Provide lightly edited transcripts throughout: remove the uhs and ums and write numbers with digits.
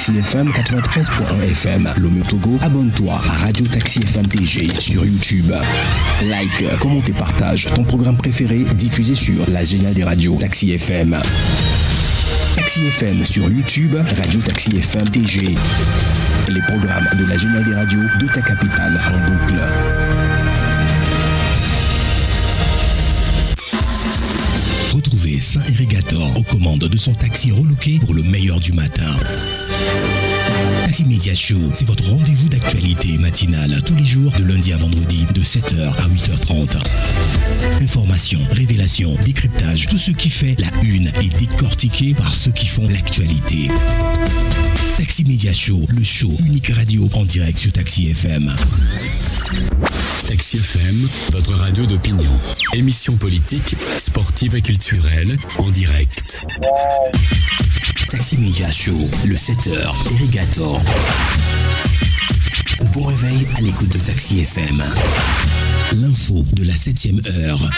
Taxi FM 93.1 FM. Lomé Togo, abonne-toi à Radio Taxi FM TG sur YouTube. Like, commente et partage ton programme préféré diffusé sur la géniale des radios Taxi FM. Taxi FM sur YouTube, Radio Taxi FM TG. Les programmes de la géniale des radios de ta capitale en boucle. Retrouvez Saint-Irrigator aux commandes de son taxi relooké pour le meilleur du matin. Taxi Media Show, c'est votre rendez-vous d'actualité matinale tous les jours de lundi à vendredi de 7h à 8h30. Informations, révélations, décryptage, tout ce qui fait la une est décortiqué par ceux qui font l'actualité. Taxi Media Show, le show unique radio en direct sur Taxi FM. Taxi FM, votre radio d'opinion. Émission politique, sportive et culturelle en direct. Taxi Media Show, le 7h, Irrigator. Bon réveil à l'écoute de Taxi FM. L'info de la 7e heure.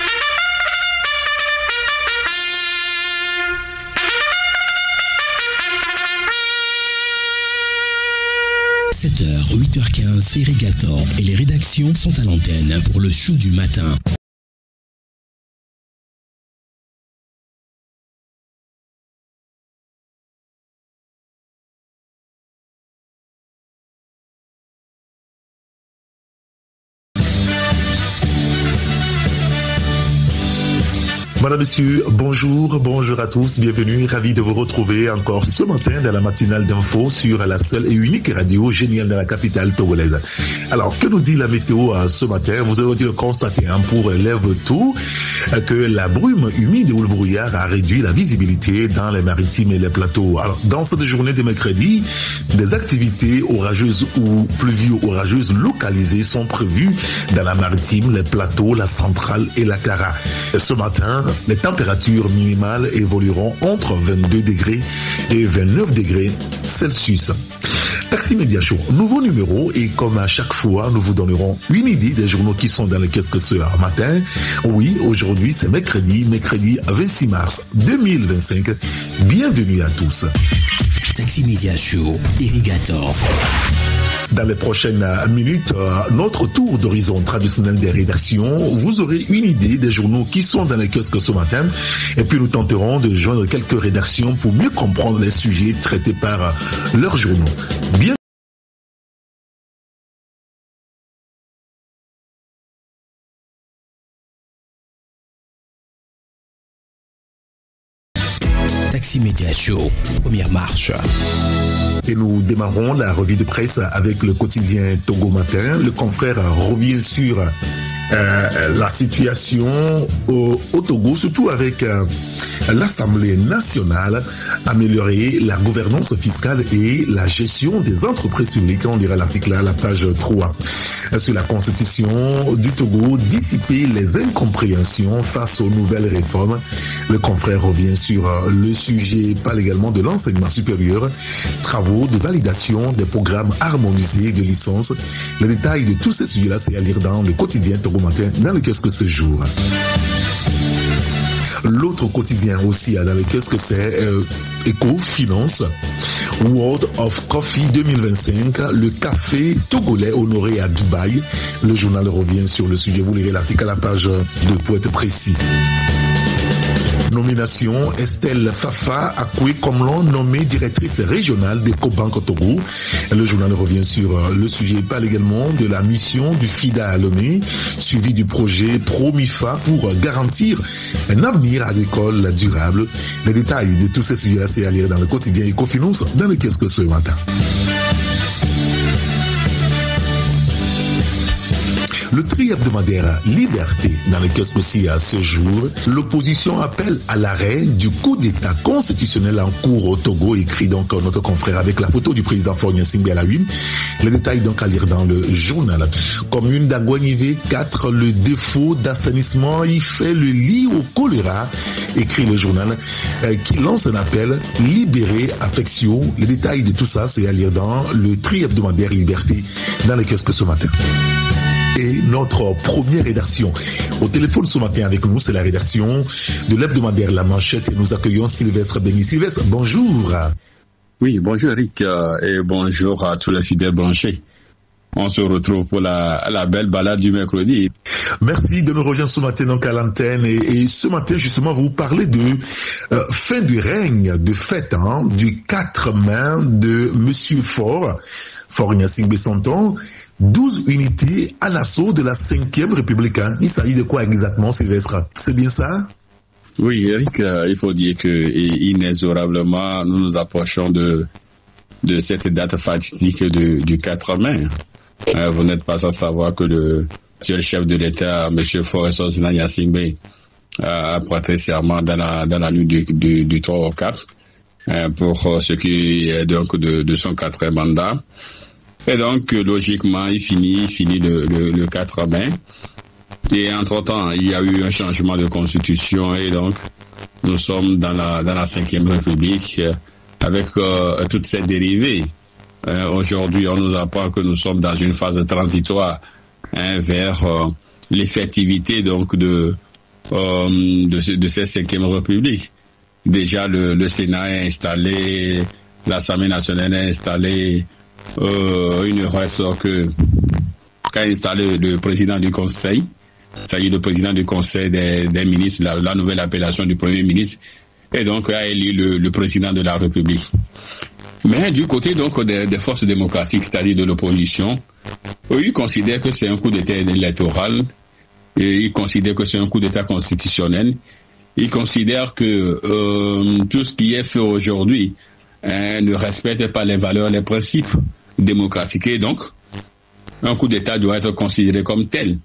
« 7h, 8h15, Irrigator et les rédactions sont à l'antenne pour le show du matin. » Madame, Monsieur, bonjour à tous, bienvenue, ravi de vous retrouver encore ce matin dans la matinale d'info sur la seule et unique radio géniale de la capitale togolaise. Alors, que nous dit la météo ce matin? Vous avez dû le constater pour lève tout que la brume humide ou le brouillard a réduit la visibilité dans les maritimes et les plateaux. Alors, dans cette journée de mercredi, des activités orageuses ou pluvio-orageuses localisées sont prévues dans la maritime, les plateaux, la centrale et la Cara. Ce matin, les températures minimales évolueront entre 22 degrés et 29 degrés Celsius. Taxi Media Show, nouveau numéro et comme à chaque fois, nous vous donnerons une idée des journaux qui sont dans les kiosques ce matin. Oui, aujourd'hui c'est mercredi 26 mars 2025. Bienvenue à tous. Taxi Media Show, Irrigator. Dans les prochaines minutes, notre tour d'horizon traditionnel des rédactions, vous aurez une idée des journaux qui sont dans les kiosques ce matin et puis nous tenterons de joindre quelques rédactions pour mieux comprendre les sujets traités par leurs journaux. Bien Taxi Media Show, première marche. Et nous démarrons la revue de presse avec le quotidien Togo Matin. Le confrère revient sur la situation au Togo, surtout avec l'Assemblée nationale, améliorer la gouvernance fiscale et la gestion des entreprises publiques. On dira l'article à la page 3. Sur la constitution du Togo, dissiper les incompréhensions face aux nouvelles réformes. Le confrère revient sur le sujet, parle également de l'enseignement supérieur, travaux de validation des programmes harmonisés de licence. Les détails de tous ces sujets-là, c'est à lire dans le quotidien Togo Matin, dans le kiosque ce jour. L'autre quotidien aussi dans le kiosque, c'est Eco Finance, World of Coffee 2025, le café togolais honoré à Dubaï. Le journal revient sur le sujet, vous lirez l'article à la page 2 pour être précis. Nomination, Estelle Fafa Akoué Komlon, nommée directrice régionale d'Ecobank Togo. Le journal revient sur le sujet, parle également de la mission du FIDA à Lomé, suivi du projet ProMIFA pour garantir un avenir agricole durable. Les détails de tous ces sujets-là, c'est à lire dans le quotidien Ecofinance, dans le kiosque ce matin. Le tri hebdomadaire Liberté dans le kiosque aussi à ce jour. L'opposition appelle à l'arrêt du coup d'état constitutionnel en cours au Togo, écrit donc notre confrère avec la photo du président Faure Gnassingbé à la une. Les détails donc à lire dans le journal. Commune d'Aguanivé 4, le défaut d'assainissement y fait le lit au choléra, écrit le journal, qui lance un appel libérer affection. Les détails de tout ça, c'est à lire dans le tri hebdomadaire Liberté dans le kiosque ce matin. Et notre première rédaction au téléphone ce matin avec nous, c'est la rédaction de l'hebdomadaire La Manchette et nous accueillons Sylvestre Béni. Sylvestre, bonjour. Oui, bonjour Eric et bonjour à tous les fidèles branchés. On se retrouve pour la belle balade du mercredi. Merci de nous rejoindre ce matin donc à l'antenne et ce matin justement vous parlez de fin du règne de fête du 4 mai de Monsieur Faure Gnassingbé Bessanton, 12 unités à l'assaut de la 5e République. Il s'agit de quoi exactement, Sylvestre? C'est bien ça? Oui, Eric, il faut dire que inexorablement nous nous approchons de cette date fatidique du 4 mai. Vous n'êtes pas sans savoir que le chef de l'État, M. Faure Gnassingbé, a prêté serment dans la nuit du 3 au 4 pour ce qui est donc de son 4e mandat. Et donc, logiquement, il finit le 4 mai. Et entre-temps, il y a eu un changement de constitution et donc, nous sommes dans la 5e République avec toutes ces dérivées. Aujourd'hui, on nous apprend que nous sommes dans une phase transitoire vers l'effectivité donc de cette 5e République. Déjà, le Sénat est installé, l'Assemblée nationale est installée. Il ne reste qu'à installer le président du Conseil. Ça y est, le président du Conseil des ministres, la nouvelle appellation du Premier ministre, et donc a élu le président de la République. Mais du côté donc des forces démocratiques, c'est-à-dire de l'opposition, ils considèrent que c'est un coup d'État électoral, et ils considèrent que c'est un coup d'État constitutionnel. Ils considèrent que tout ce qui est fait aujourd'hui ne respecte pas les valeurs, les principes démocratiques, et donc un coup d'État doit être considéré comme tel.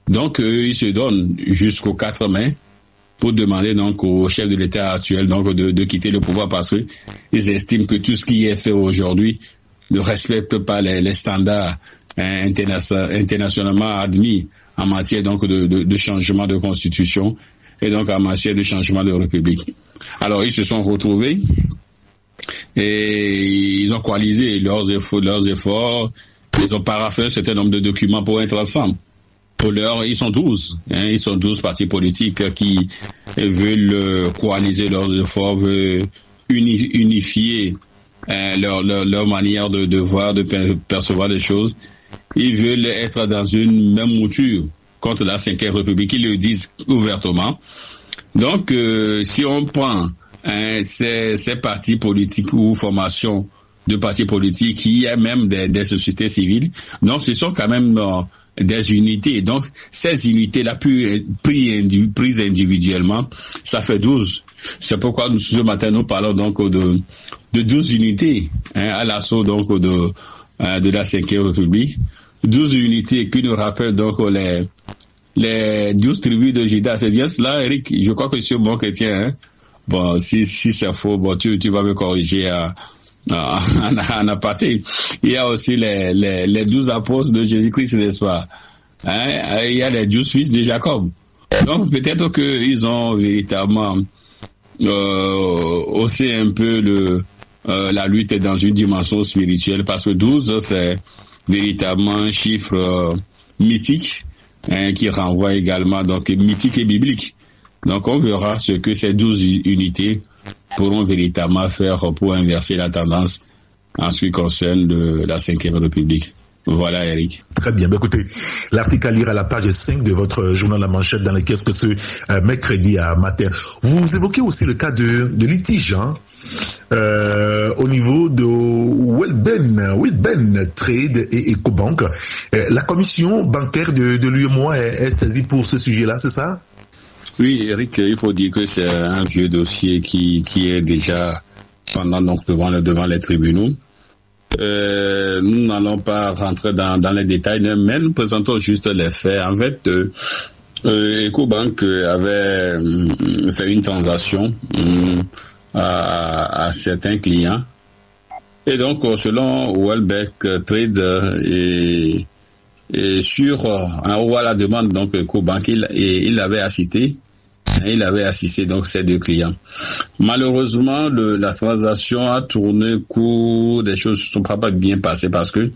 Donc ils se donnent jusqu'au 4 mai pour demander donc au chef de l'État actuel donc de quitter le pouvoir parce que ils estiment que tout ce qui est fait aujourd'hui ne respecte pas les standards internationalement admis en matière donc de changement de constitution et donc en matière de changement de république. Alors ils se sont retrouvés et ils ont coalisé leurs efforts, ils ont paraphé un certain nombre de documents pour être ensemble. Pour l'heure, ils sont 12. Ils sont 12 partis politiques qui veulent coaliser leurs efforts, veulent unifier leur manière de voir, de percevoir les choses. Ils veulent être dans une même mouture contre la 5e République. Ils le disent ouvertement. Donc, si on prend ces partis politiques ou formations de partis politiques, il y a même des sociétés civiles. Donc, ce sont quand même des unités. Donc, ces unités-là, prises individuellement, ça fait 12. C'est pourquoi ce matin, nous parlons donc de 12 unités à l'assaut donc de la 5e République. 12 unités qui nous rappellent donc les 12 tribus de Juda. C'est bien cela, Eric? Je crois que c'est bon chrétien. Bon, si c'est faux, bon, tu vas me corriger en aparté. Il y a aussi les 12 apôtres de Jésus-Christ, n'est-ce pas? Il y a les 12 fils de Jacob. Donc peut-être qu'ils ont véritablement haussé un peu la lutte dans une dimension spirituelle, parce que 12 c'est véritablement un chiffre mythique qui renvoie également donc mythique et biblique. Donc on verra ce que ces 12 unités pourront véritablement faire pour inverser la tendance en ce qui concerne la 5e République. Voilà, Eric. Très bien. Écoutez, l'article à lire à la page 5 de votre journal La Manchette dans lequel ce mercredi à matin. Vous évoquez aussi le cas de litige au niveau de Wilben Trade et Ecobank. La commission bancaire de l'UEMOA est saisie pour ce sujet-là, c'est ça? Oui, Eric, il faut dire que c'est un vieux dossier qui est déjà pendant donc devant les tribunaux. Nous n'allons pas rentrer dans les détails, mais nous présentons juste les faits. En fait, Ecobank avait fait une transaction à certains clients. Et donc, selon Welbeck Trade et sur en haut à la demande donc Ecobank, il avait assisté. Il avait assisté donc ces deux clients. Malheureusement, la transaction a tourné court, des choses ne sont pas bien passées parce que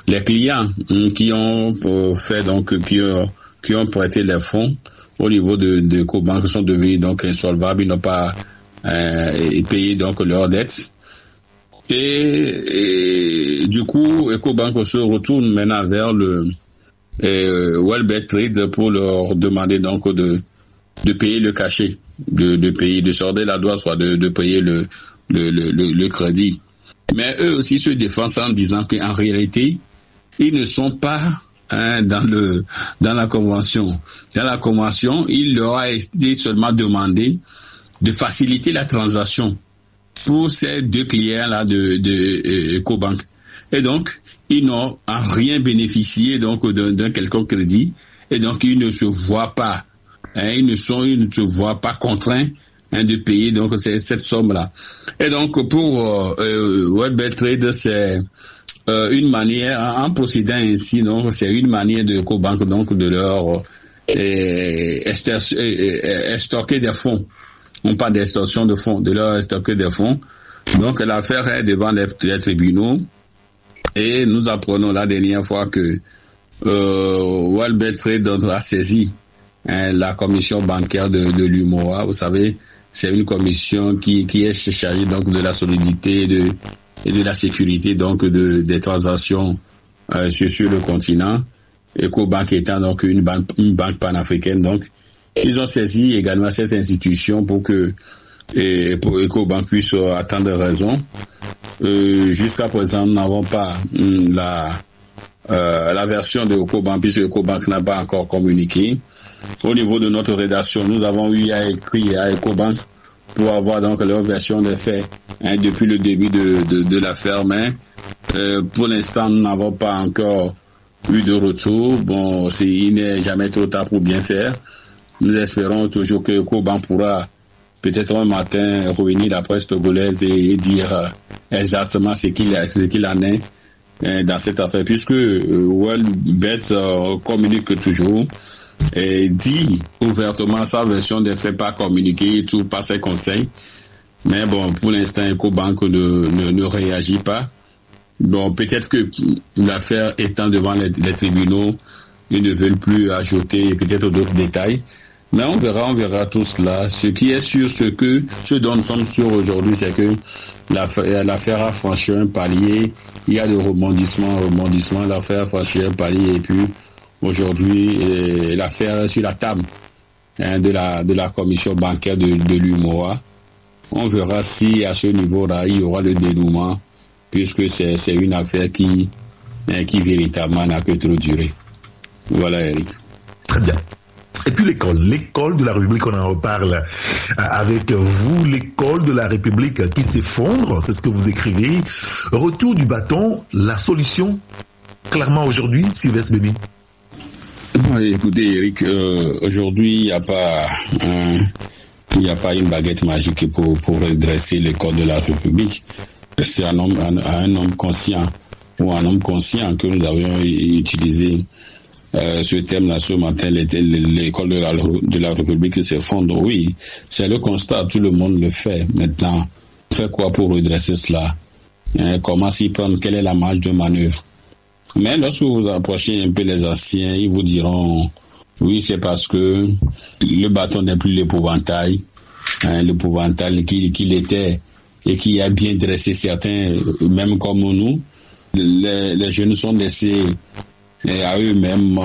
les clients qui ont fait donc qui ont prêté les fonds au niveau de Ecobank sont devenus donc insolvables, ils n'ont pas payé donc leurs dettes. Et du coup, Ecobank se retourne maintenant vers le World Trade pour leur demander donc de payer le cachet, de payer, de sortir la douane, soit de payer le crédit. Mais eux aussi se défendent en disant qu'en réalité, ils ne sont pas dans la convention. Dans la convention, il leur a été seulement demandé de faciliter la transaction pour ces deux clients-là de Ecobank. Et donc, ils n'ont en rien bénéficié donc d'un quelconque crédit. Et donc, ils ne se voient pas, ils ne se voient pas contraints de payer donc cette somme-là. Et donc, pour World Trade, c'est une manière, en procédant ainsi, donc c'est une manière de Ecobank donc de leur stocker des fonds. On parle d'extorsion de fonds, de leur stocker des fonds. Donc l'affaire est devant les tribunaux et nous apprenons la dernière fois que World Trade a saisi la commission bancaire de l'UMOA. Vous savez, c'est une commission qui est chargée donc de la solidité et de la sécurité donc des transactions sur le continent. Ecobank étant donc une banque panafricaine, donc ils ont saisi également cette institution pour que Ecobank puisse attendre raison. Jusqu'à présent, nous n'avons pas la version de Ecobank, puisque Ecobank n'a pas encore communiqué. Au niveau de notre rédaction, nous avons eu à écrire à Ecobank pour avoir donc leur version des faits depuis le début de l'affaire, mais pour l'instant, nous n'avons pas encore eu de retour. Bon, il n'est jamais trop tard pour bien faire. Nous espérons toujours que Ecobank pourra peut-être un matin réunir la presse togolaise et dire exactement ce qu'il en est dans cette affaire, puisque WorldBet communique toujours et dit ouvertement sa version des faits, pas communiquer tout par ses conseils. Mais bon, pour l'instant, Ecobank ne réagit pas. Bon, peut-être que l'affaire étant devant les tribunaux, ils ne veulent plus ajouter peut-être d'autres détails. Mais on verra tout cela. Ce qui est sûr, ce dont nous sommes sûrs aujourd'hui, c'est que l'affaire a franchi un palier. Il y a de rebondissement, l'affaire a franchi un palier et puis aujourd'hui, l'affaire est sur la table de la commission bancaire de l'UMOA. On verra si à ce niveau-là, il y aura le dénouement, puisque c'est une affaire qui véritablement n'a que trop duré. Voilà, Eric. Très bien. Et puis l'école de la République, on en reparle avec vous, l'école de la République qui s'effondre, c'est ce que vous écrivez. Retour du bâton, la solution, clairement aujourd'hui, Sylvestre Béni. Écoutez, Eric, aujourd'hui, il n'y a pas une baguette magique pour redresser l'école de la République. C'est un homme conscient ou un homme conscient que nous avions utilisé ce thème-là ce matin, l'école de la République s'effondre. Oui, c'est le constat, tout le monde le fait. Maintenant, on fait quoi pour redresser cela? Comment s'y prendre? Quelle est la marge de manœuvre? Mais lorsque vous approchez un peu les anciens, ils vous diront, oui, c'est parce que le bâton n'est plus l'épouvantail, l'épouvantail qu'il était et qui a bien dressé certains, même comme nous. Les jeunes sont laissés à eux-mêmes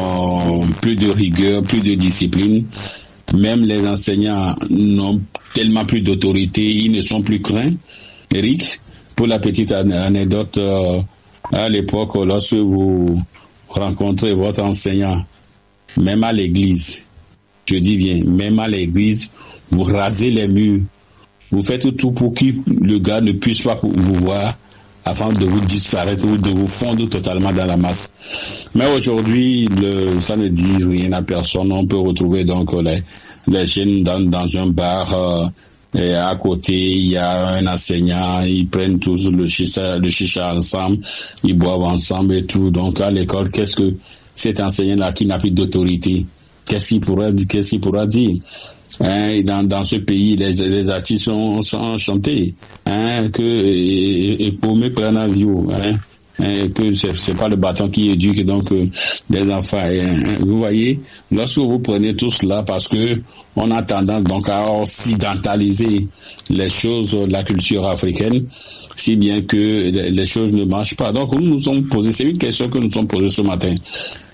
plus de rigueur, plus de discipline. Même les enseignants n'ont tellement plus d'autorité, ils ne sont plus craints. Eric, pour la petite anecdote, à l'époque, lorsque vous rencontrez votre enseignant, même à l'église, je dis bien, même à l'église, vous rasez les murs, vous faites tout pour que le gars ne puisse pas vous voir afin de vous disparaître ou de vous fondre totalement dans la masse. Mais aujourd'hui, ça ne dit rien à personne. On peut retrouver donc les jeunes dans un bar et à côté, il y a un enseignant, ils prennent tous le chicha ensemble, ils boivent ensemble et tout. Donc à l'école, qu'est-ce que cet enseignant-là qui n'a plus d'autorité, qu'est-ce qu'il pourra dire? Dans ce pays, les artistes sont chantés, que pour me prendre un vieux, que c'est pas le bâton qui éduque donc des enfants. Vous voyez, lorsque vous prenez tout cela, parce que on a tendance donc à occidentaliser les choses, la culture africaine, si bien que les choses ne marchent pas. Donc nous sommes posés, c'est une question que nous sommes posés ce matin.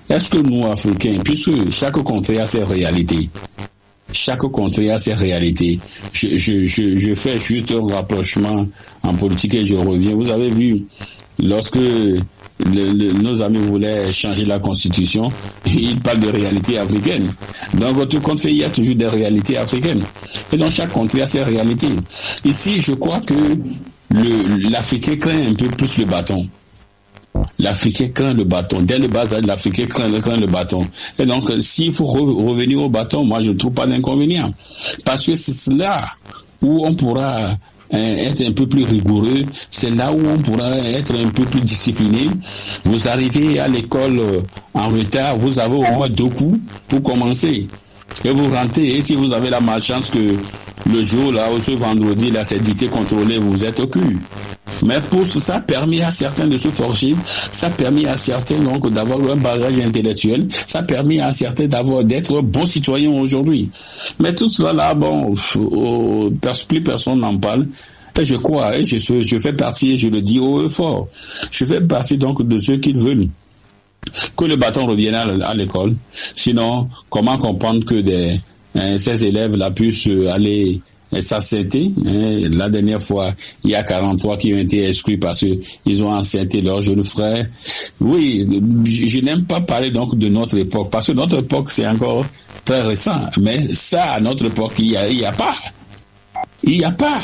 Est-ce que nous, Africains, puisque chaque contrée a ses réalités, chaque contrée a ses réalités. Je fais juste un rapprochement en politique et je reviens. Vous avez vu, lorsque nos amis voulaient changer la constitution, ils parlent de réalité africaine. Dans votre contrée, il y a toujours des réalités africaines. Et dans chaque contrée a ses réalités. Ici, je crois que l'Africain craint un peu plus le bâton. L'Africain craint le bâton. Dès le bas âge, l'Africain craint le bâton. Et donc, s'il faut revenir au bâton, moi, je ne trouve pas d'inconvénient. Parce que c'est là où on pourra être un peu plus rigoureux. C'est là où on pourra être un peu plus discipliné. Vous arrivez à l'école en retard, vous avez au moins 2 coups pour commencer. Et vous rentrez, et si vous avez la malchance que le jour, là, ou ce vendredi, là, c'est dicté contrôlé, vous êtes au cul. Mais pour ça permet à certains de se forger, ça permet à certains donc d'avoir un bagage intellectuel, ça permet à certains d'être bons citoyens aujourd'hui. Mais tout cela là, bon, plus personne n'en parle. Et je crois, et je fais partie, je le dis haut et fort, je fais partie donc de ceux qui veulent que le bâton revienne à l'école. Sinon, comment comprendre que ces élèves là puissent aller s'assenter. La dernière fois, il y a 43 qui ont été exclus parce qu'ils ont asserté leur jeune frère. Oui, je n'aime pas parler donc de notre époque, parce que notre époque, c'est encore très récent. Mais ça, à notre époque, il y a pas. Il n'y a pas.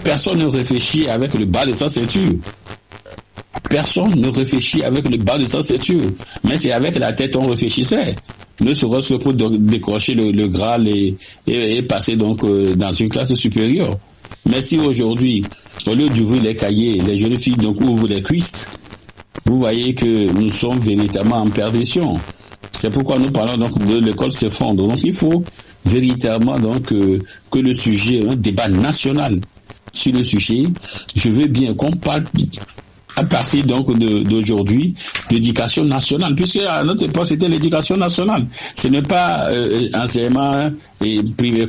Personne ne réfléchit avec le bas de sa ceinture. Personne ne réfléchit avec le bas de sa ceinture. Mais c'est avec la tête on réfléchissait. Ne serait-ce que pour décrocher le Graal et passer donc dans une classe supérieure. Mais si aujourd'hui, au lieu d'ouvrir les cahiers, les jeunes filles donc ouvrent les cuisses, vous voyez que nous sommes véritablement en perdition. C'est pourquoi nous parlons donc de l'école s'effondre. Donc il faut véritablement donc que le sujet, un débat national sur le sujet. Je veux bien qu'on parle à partir donc d'aujourd'hui, l'éducation nationale, puisque à notre époque c'était l'éducation nationale. Ce n'est pas enseignement privé,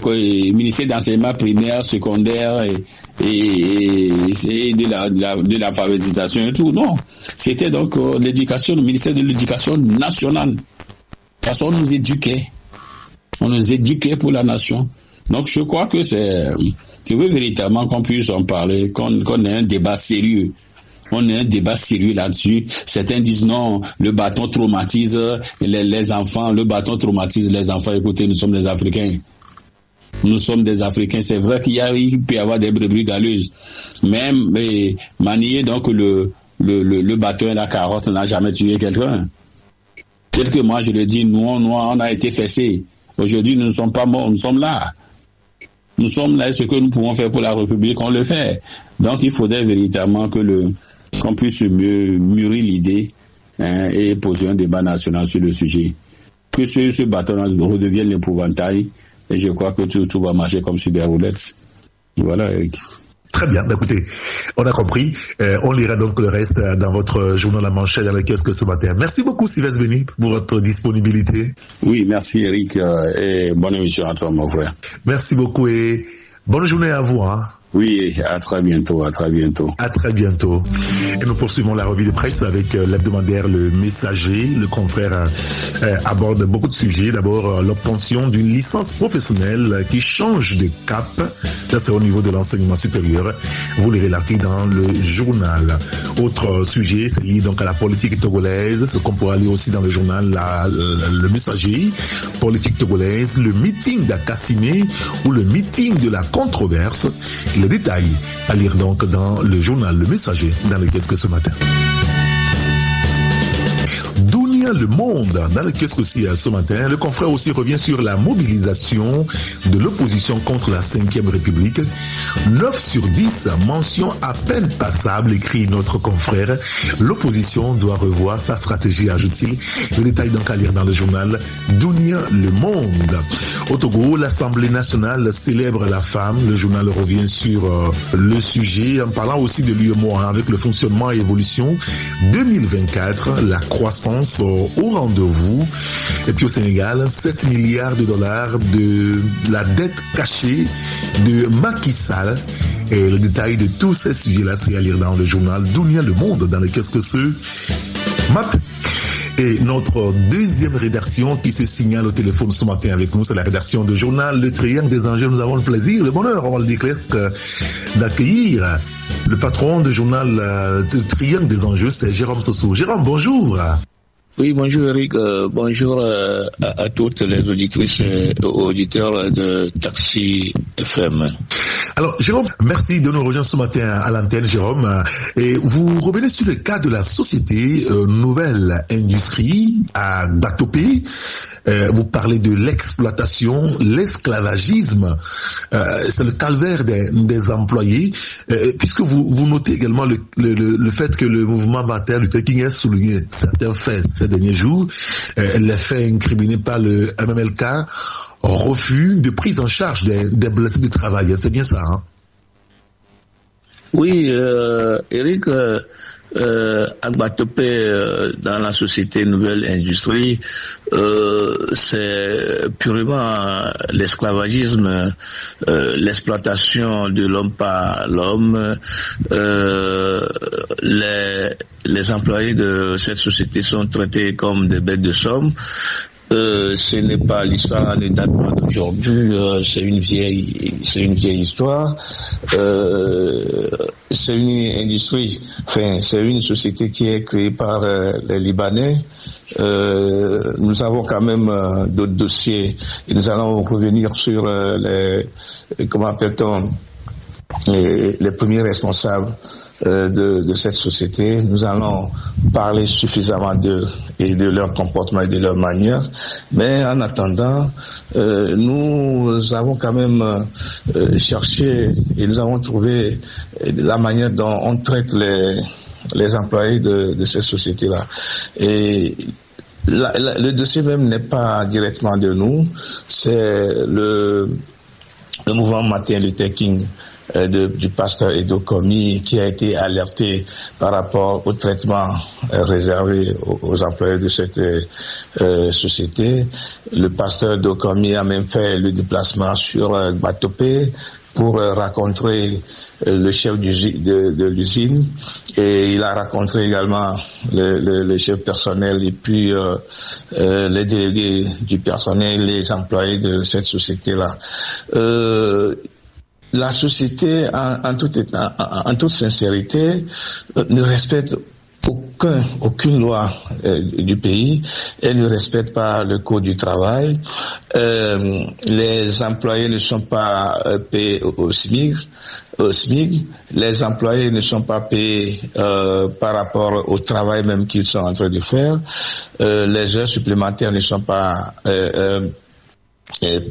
ministère d'enseignement primaire, secondaire et de l'alphabétisation et tout. Non, c'était donc l'éducation, le ministère de l'éducation nationale. Parce qu'on nous éduquait, pour la nation. Donc je crois que je veux véritablement qu'on puisse en parler, qu'on ait un débat sérieux. On a un débat sérieux là-dessus. Certains disent non, le bâton traumatise les enfants, le bâton traumatise les enfants. Écoutez, nous sommes des Africains. Nous sommes des Africains. C'est vrai qu'il peut y avoir des brebis galeuses. Même manier donc le bâton et la carotte n'a jamais tué quelqu'un. Tel que moi je le dis, nous on a été fessés. Aujourd'hui nous ne sommes pas morts, nous sommes là. Nous sommes là, ce que nous pouvons faire pour la République, on le fait. Donc il faudrait véritablement qu'on puisse mûrir l'idée et poser un débat national sur le sujet. Que ce bâton redevienne l'épouvantail, et je crois que tout va marcher comme sur des roulettes. Voilà, Eric. Très bien, écoutez, on a compris. On lira donc le reste dans votre journal La Manchette dans le kiosque ce matin. Merci beaucoup Sylvestre Béni pour votre disponibilité. Oui, merci Eric et bonne émission à toi mon frère. Merci beaucoup et bonne journée à vous. Oui, à très bientôt. À très bientôt. Et nous poursuivons la revue de presse avec l'hebdomadaire Le Messager. Le confrère aborde beaucoup de sujets. D'abord, l'obtention d'une licence professionnelle qui change de cap. Ça, c'est au niveau de l'enseignement supérieur. Vous lirez l'article dans le journal. Autre sujet, c'est lié donc à la politique togolaise. Ce qu'on pourra lire aussi dans le journal Le Messager. Politique togolaise, le meeting d'Akassime ou le meeting de la controverse. Les détails à lire donc dans le journal Le Messager dans le kiosque ce matin. Dunia Le Monde, dans le kiosque aussi ce matin. Le confrère aussi revient sur la mobilisation de l'opposition contre la 5e République. 9 sur 10, mention à peine passable, écrit notre confrère. L'opposition doit revoir sa stratégie, ajoute-t-il. Le détail donc à lire dans le journal Dunia Le Monde. Au Togo, l'Assemblée nationale célèbre la femme. Le journal revient sur le sujet en parlant aussi de l'UEMOA avec le fonctionnement et évolution 2024, la croissance au rendez-vous. Et puis au Sénégal, 7 milliards de dollars de la dette cachée de Macky Sall. Et le détail de tous ces sujets-là, c'est à lire dans le journal Dunia Le Monde, dans lequel ce MAP. Et notre deuxième rédaction qui se signale au téléphone ce matin avec nous, c'est la rédaction du journal Le Triangle des Enjeux. Nous avons le plaisir, le bonheur, on va le dire presque, d'accueillir le patron du journal Le Triangle des Enjeux, c'est Jérôme Sossou. Jérôme, bonjour. Oui, bonjour Eric, bonjour à toutes les auditrices et auditeurs de Taxi FM. Alors, Jérôme, merci de nous rejoindre ce matin à l'antenne, Jérôme. Et vous revenez sur le cas de la société Nouvelle Industrie à Batopé. Vous parlez de l'exploitation, l'esclavagisme. C'est le calvaire des employés. Puisque vous notez également le fait que le mouvement Mater, le Pékin, a souligné certains faits ces derniers jours. Les faits incriminés par le MMLK, refus de prise en charge des blessés de travail. C'est bien ça, hein? Oui, Eric, à Batopé, dans la société Nouvelle Industrie, c'est purement l'esclavagisme, l'exploitation de l'homme par l'homme. Les employés de cette société sont traités comme des bêtes de somme. Ce n'est pas l'histoire, ne date pas d'aujourd'hui, c'est une vieille histoire. C'est une industrie, c'est une société qui est créée par les Libanais. Nous avons quand même d'autres dossiers et nous allons revenir sur comment appelle-t-on, les premiers responsables de cette société. Nous allons parler suffisamment d'eux et de leur comportement et de leur manière. Mais en attendant, nous avons quand même cherché et nous avons trouvé la manière dont on traite les employés de cette société-là. Et le dossier même n'est pas directement de nous, c'est le mouvement Martin Luther King du pasteur Edo Komi qui a été alerté par rapport au traitement réservé aux employés de cette société. Le pasteur Edo Komi a même fait le déplacement sur Batopé pour rencontrer le chef de l'usine, et il a rencontré également le chef personnel et puis les délégués du personnel, les employés de cette société-là. La société, en toute sincérité, ne respecte aucune loi du pays. Elle ne respecte pas le code du travail. Les employés ne sont pas payés au SMIC. Les employés ne sont pas payés par rapport au travail même qu'ils sont en train de faire. Les heures supplémentaires ne sont pas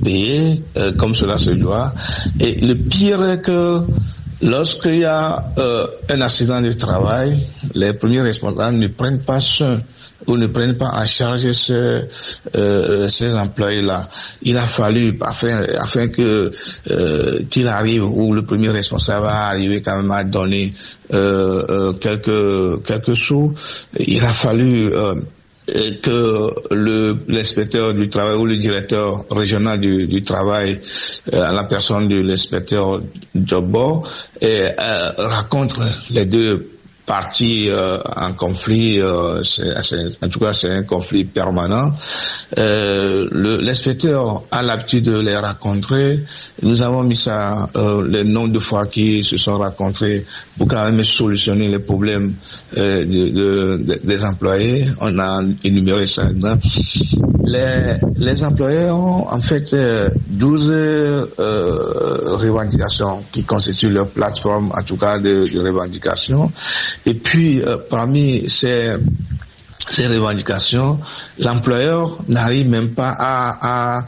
payés comme cela se doit. Et le pire est que lorsqu'il y a un accident de travail, les premiers responsables ne prennent pas soin ou ne prennent pas en charge ces employés-là. Il a fallu, afin que qu'il arrive, ou le premier responsable va arriver quand même à donner quelques sous, il a fallu que l'inspecteur du travail ou le directeur régional du travail, à la personne de l'inspecteur Jobo, rencontre les deux parties en conflit. En tout cas, c'est un conflit permanent. L'inspecteur a l'habitude de les rencontrer. Nous avons mis ça, le nombre de fois qu'ils se sont rencontrés pour quand même solutionner les problèmes des employés. On a énuméré ça. Les employés ont en fait 12 revendications qui constituent leur plateforme, en tout cas de revendications. Et puis, parmi ces ces revendications, l'employeur n'arrive même pas à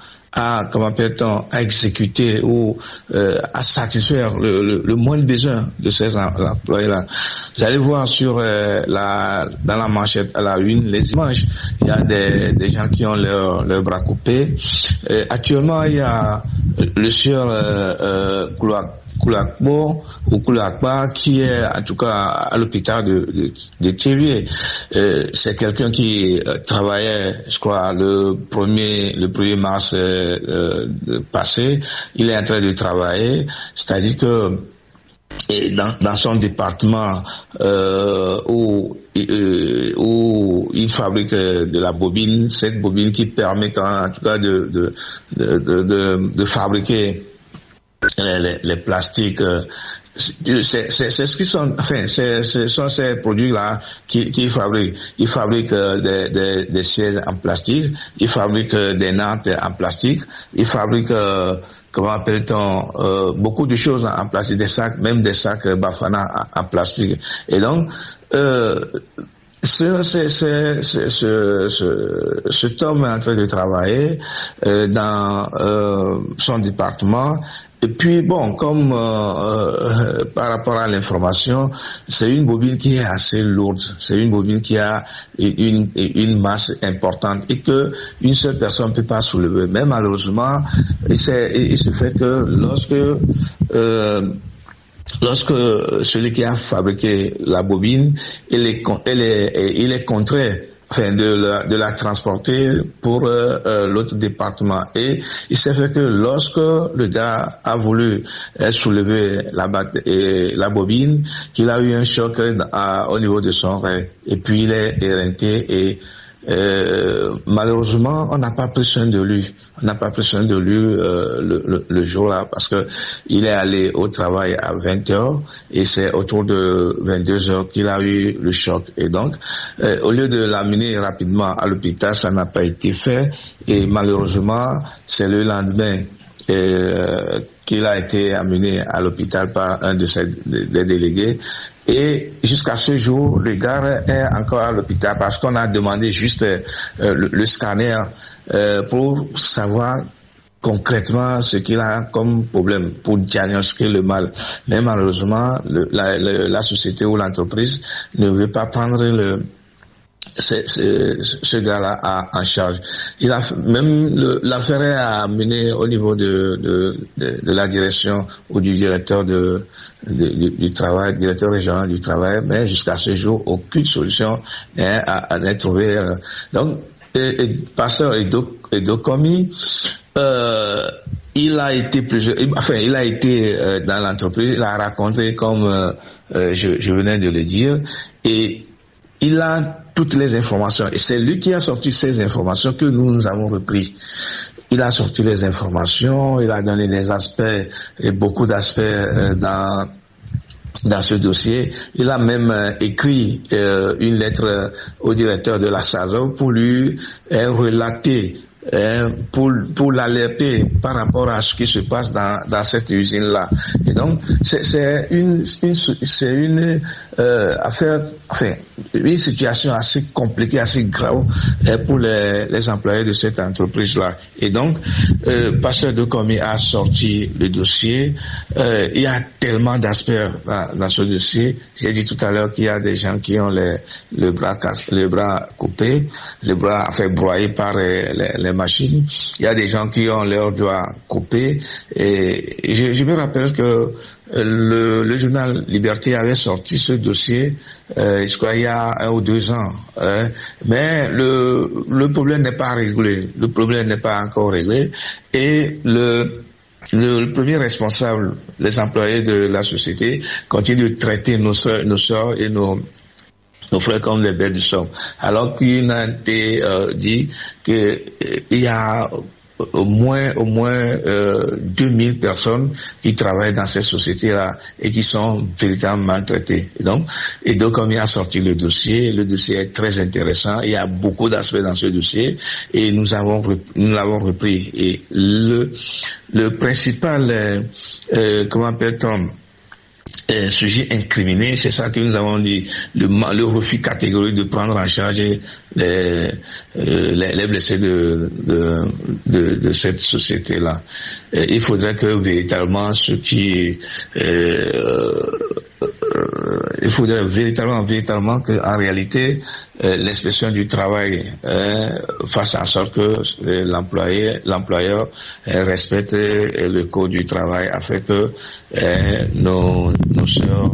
exécuter ou à satisfaire le moindre besoin de ces employés-là. Vous allez voir sur dans la manchette à la une les images. Il y a des gens qui ont leur bras coupés. Actuellement, il y a le sieur Koulakbo ou Koulakba qui est en tout cas à l'hôpital de Thierry. C'est quelqu'un qui travaillait, je crois, le 1er mars passé. Il est en train de travailler, c'est-à-dire que dans son département où il fabrique de la bobine, cette bobine qui permet en tout cas de fabriquer les plastiques, c'est ce qui sont, enfin, ce sont ces produits-là qui fabriquent. Ils fabriquent des sièges en plastique, ils fabriquent des nappes en plastique, ils fabriquent comment appelle-t-on beaucoup de choses en plastique, des sacs, même des sacs Bafana en plastique. Et donc cet homme est en train de travailler dans son département. Et puis bon, comme par rapport à l'information, c'est une bobine qui est assez lourde, c'est une bobine qui a une masse importante et que une seule personne ne peut pas soulever. Mais malheureusement, il se fait que lorsque celui qui a fabriqué la bobine, il est contraint de la transporter pour l'autre département. Et il s'est fait que lorsque le gars a voulu soulever la bobine, qu'il a eu un choc au niveau de son rein. Et puis il est éreinté et malheureusement, on n'a pas pris soin de lui. On n'a pas pris soin de lui le jour-là parce que il est allé au travail à 20h et c'est autour de 22h qu'il a eu le choc. Et donc, au lieu de l'amener rapidement à l'hôpital, ça n'a pas été fait et malheureusement, c'est le lendemain qu'il a été amené à l'hôpital par un des délégués. Et jusqu'à ce jour, le gars est encore à l'hôpital parce qu'on a demandé juste le scanner pour savoir concrètement ce qu'il a comme problème pour diagnostiquer le mal. Mais malheureusement, la société ou l'entreprise ne veut pas prendre ce gars-là en charge. Il a même l'affaire est amenée au niveau de la direction ou du directeur du travail, directeur régional du travail, mais jusqu'à ce jour, aucune solution n'est trouvée. Donc, pasteur Edo Komi, il a été dans l'entreprise, il a raconté comme je venais de le dire, et il a toutes les informations. Et c'est lui qui a sorti ces informations que nous avons repris. Il a sorti les informations, il a donné les aspects, et beaucoup d'aspects dans ce dossier. Il a même écrit une lettre au directeur de la SASO pour lui relater, pour l'alerter par rapport à ce qui se passe dans cette usine-là. Et donc, c'est une affaire, enfin, une situation assez compliquée, assez grave pour les employés de cette entreprise-là. Et donc, Pasteur de Komi a sorti le dossier. Il y a tellement d'aspects dans ce dossier. J'ai dit tout à l'heure qu'il y a des gens qui ont les bras coupés, les bras broyés par les machines. Il y a des gens qui ont leurs doigts coupés. Et je me rappelle que le journal Liberté avait sorti ce dossier, je crois, il y a 1 ou 2 ans. Mais le problème n'est pas réglé. Le problème n'est pas encore réglé. Et le premier responsable, les employés de la société, continuent de traiter nos sœurs et nos frères comme les belles du somme. Alors qu'il a été dit qu'il y a au moins 2000 personnes qui travaillent dans cette société-là et qui sont véritablement maltraitées. Et donc comme il a sorti le dossier est très intéressant. Il y a beaucoup d'aspects dans ce dossier et nous l'avons repris. Et le principal, comment appelle-t-on, sujets incriminés. C'est ça que nous avons dit, le refus catégorique de prendre en charge les blessés de cette société-là. Il faudrait que véritablement il faudrait véritablement que, en réalité, l'inspection du travail fasse en sorte que l'employeur respecte le code du travail afin que nos sœurs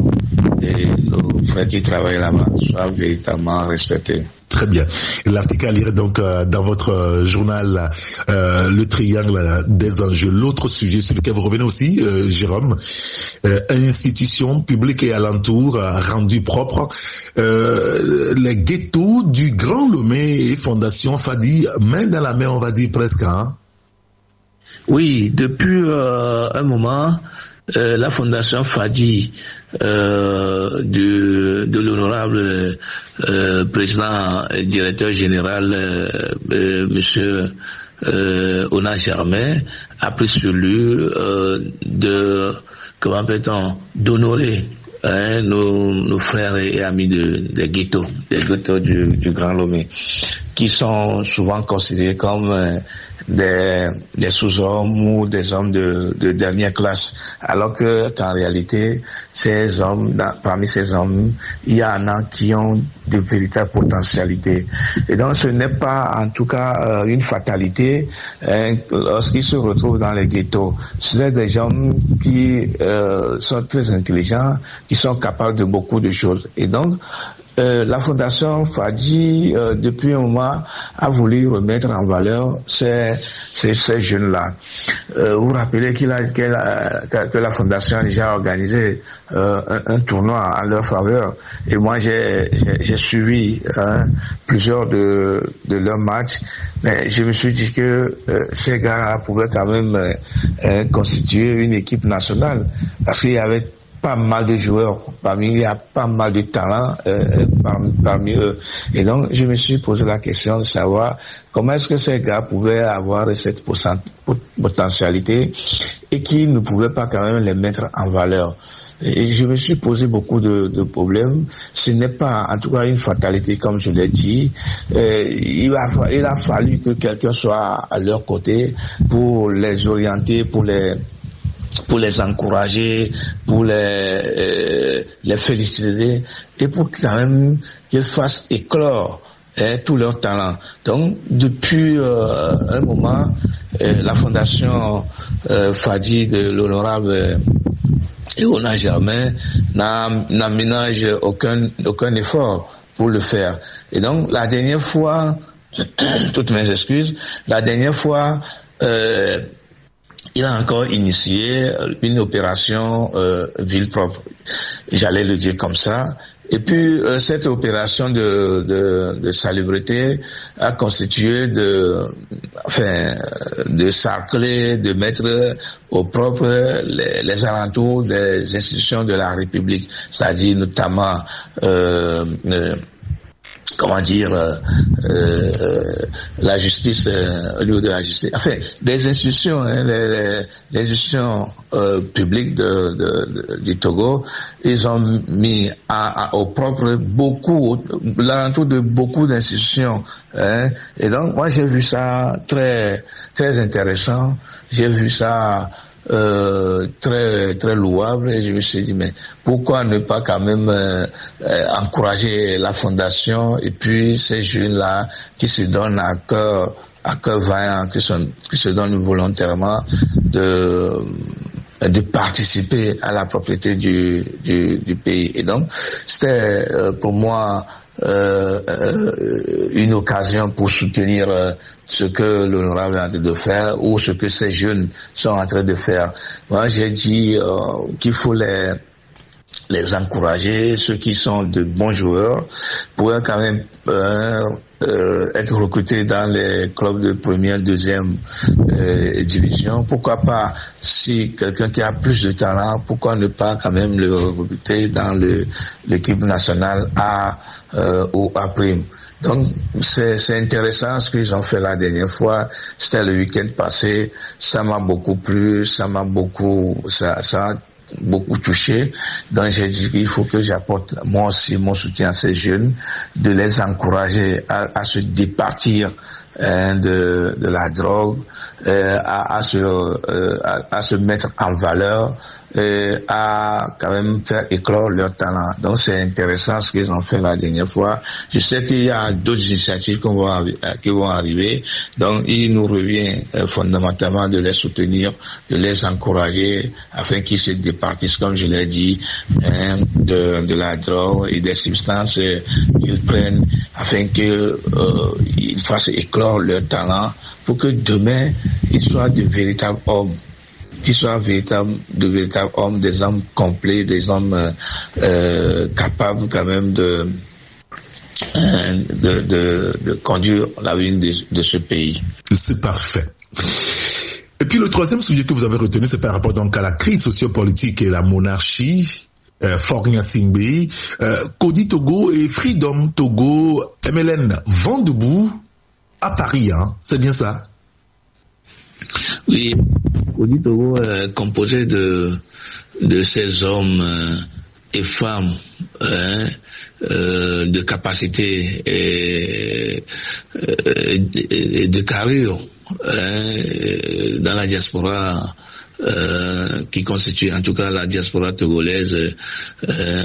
et nos frères qui travaillent là-bas soient véritablement respectés. Très bien. L'article à lire donc dans votre journal Le Triangle des enjeux. L'autre sujet sur lequel vous revenez aussi, Jérôme, institutions publiques et alentours rendues propres, les ghettos du Grand Lomé et Fondation Fadi, main dans la main, on va dire presque. Hein? Oui, depuis un moment, la Fondation Fadi de l'honorable président et directeur général monsieur Ona Germain a pris sur lui d'honorer nos frères et amis des ghettos du Grand Lomé, qui sont souvent considérés comme des sous-hommes ou des hommes de dernière classe, alors qu'en réalité, parmi ces hommes, il y en a qui ont de véritables potentialités. Et donc, ce n'est pas, en tout cas, une fatalité lorsqu'ils se retrouvent dans les ghettos. Ce sont des hommes qui sont très intelligents, qui sont capables de beaucoup de choses. Et donc, la Fondation Fadi, depuis un moment, a voulu remettre en valeur ces jeunes-là. Vous vous rappelez que la Fondation a déjà organisé un tournoi en leur faveur. Et moi, j'ai suivi plusieurs de leurs matchs. Mais je me suis dit que ces gars pouvaient quand même constituer une équipe nationale. Parce qu'il y avait pas mal de joueurs, il y a pas mal de talents parmi eux. Et donc, je me suis posé la question de savoir comment est-ce que ces gars pouvaient avoir cette potentialité et qui ne pouvaient pas quand même les mettre en valeur. Et je me suis posé beaucoup de problèmes. Ce n'est pas, en tout cas, une fatalité, comme je l'ai dit. Il a fallu que quelqu'un soit à leur côté pour les orienter, pour les encourager, pour les féliciter et pour quand même qu'ils fassent éclore tous leurs talents. Donc, depuis un moment, la Fondation Fadi de l'honorable Ona Germain n'aménage aucun effort pour le faire. Et donc, la dernière fois, toutes mes excuses, il a encore initié une opération ville propre, j'allais le dire comme ça. Et puis cette opération de salubrité a constitué de sarcler, de mettre au propre les alentours des institutions de la République, c'est-à-dire notamment la justice, au niveau de la justice, des institutions, les institutions publiques du Togo, ils ont mis au propre l'alentour de beaucoup d'institutions, et donc moi j'ai vu ça très très intéressant, j'ai vu ça très très louable, et je me suis dit mais pourquoi ne pas quand même encourager la fondation et puis ces jeunes là qui se donnent à cœur vaillant, qui se donnent volontairement de participer à la propriété du pays. Et donc c'était pour moi une occasion pour soutenir ce que l'honorable est en train de faire ou ce que ces jeunes sont en train de faire. Moi, j'ai dit qu'il faut les encourager, ceux qui sont de bons joueurs, pourraient quand même être recrutés dans les clubs de première, deuxième division. Pourquoi pas, si quelqu'un qui a plus de talent, pourquoi ne pas quand même le recruter dans l'équipe nationale A ou A'. Donc c'est intéressant ce qu'ils ont fait la dernière fois. C'était le week-end passé. Ça m'a beaucoup plu. Ça beaucoup touchés. Donc j'ai dit qu'il faut que j'apporte moi aussi mon soutien à ces jeunes, de les encourager à se départir de la drogue, à se mettre en valeur, à quand même faire éclore leur talent. Donc c'est intéressant ce qu'ils ont fait la dernière fois. Je sais qu'il y a d'autres initiatives qui vont arriver. Donc il nous revient fondamentalement de les soutenir, de les encourager afin qu'ils se départissent, comme je l'ai dit, de la drogue et des substances qu'ils prennent afin qu'ils fassent éclore leur talent pour que demain ils soient de véritables hommes. Qu'ils soient de véritables hommes, des hommes complets, des hommes capables quand même de conduire la vie de ce pays. C'est parfait. Et puis le troisième sujet que vous avez retenu, c'est par rapport donc à la crise sociopolitique et la monarchie. Faure Gnassingbé, Kodi Togo et Freedom Togo, MLN vont debout à Paris, hein, c'est bien ça? Oui, Kodi Togo est composé de ces hommes et femmes de capacité et de carrure dans la diaspora qui constitue en tout cas la diaspora togolaise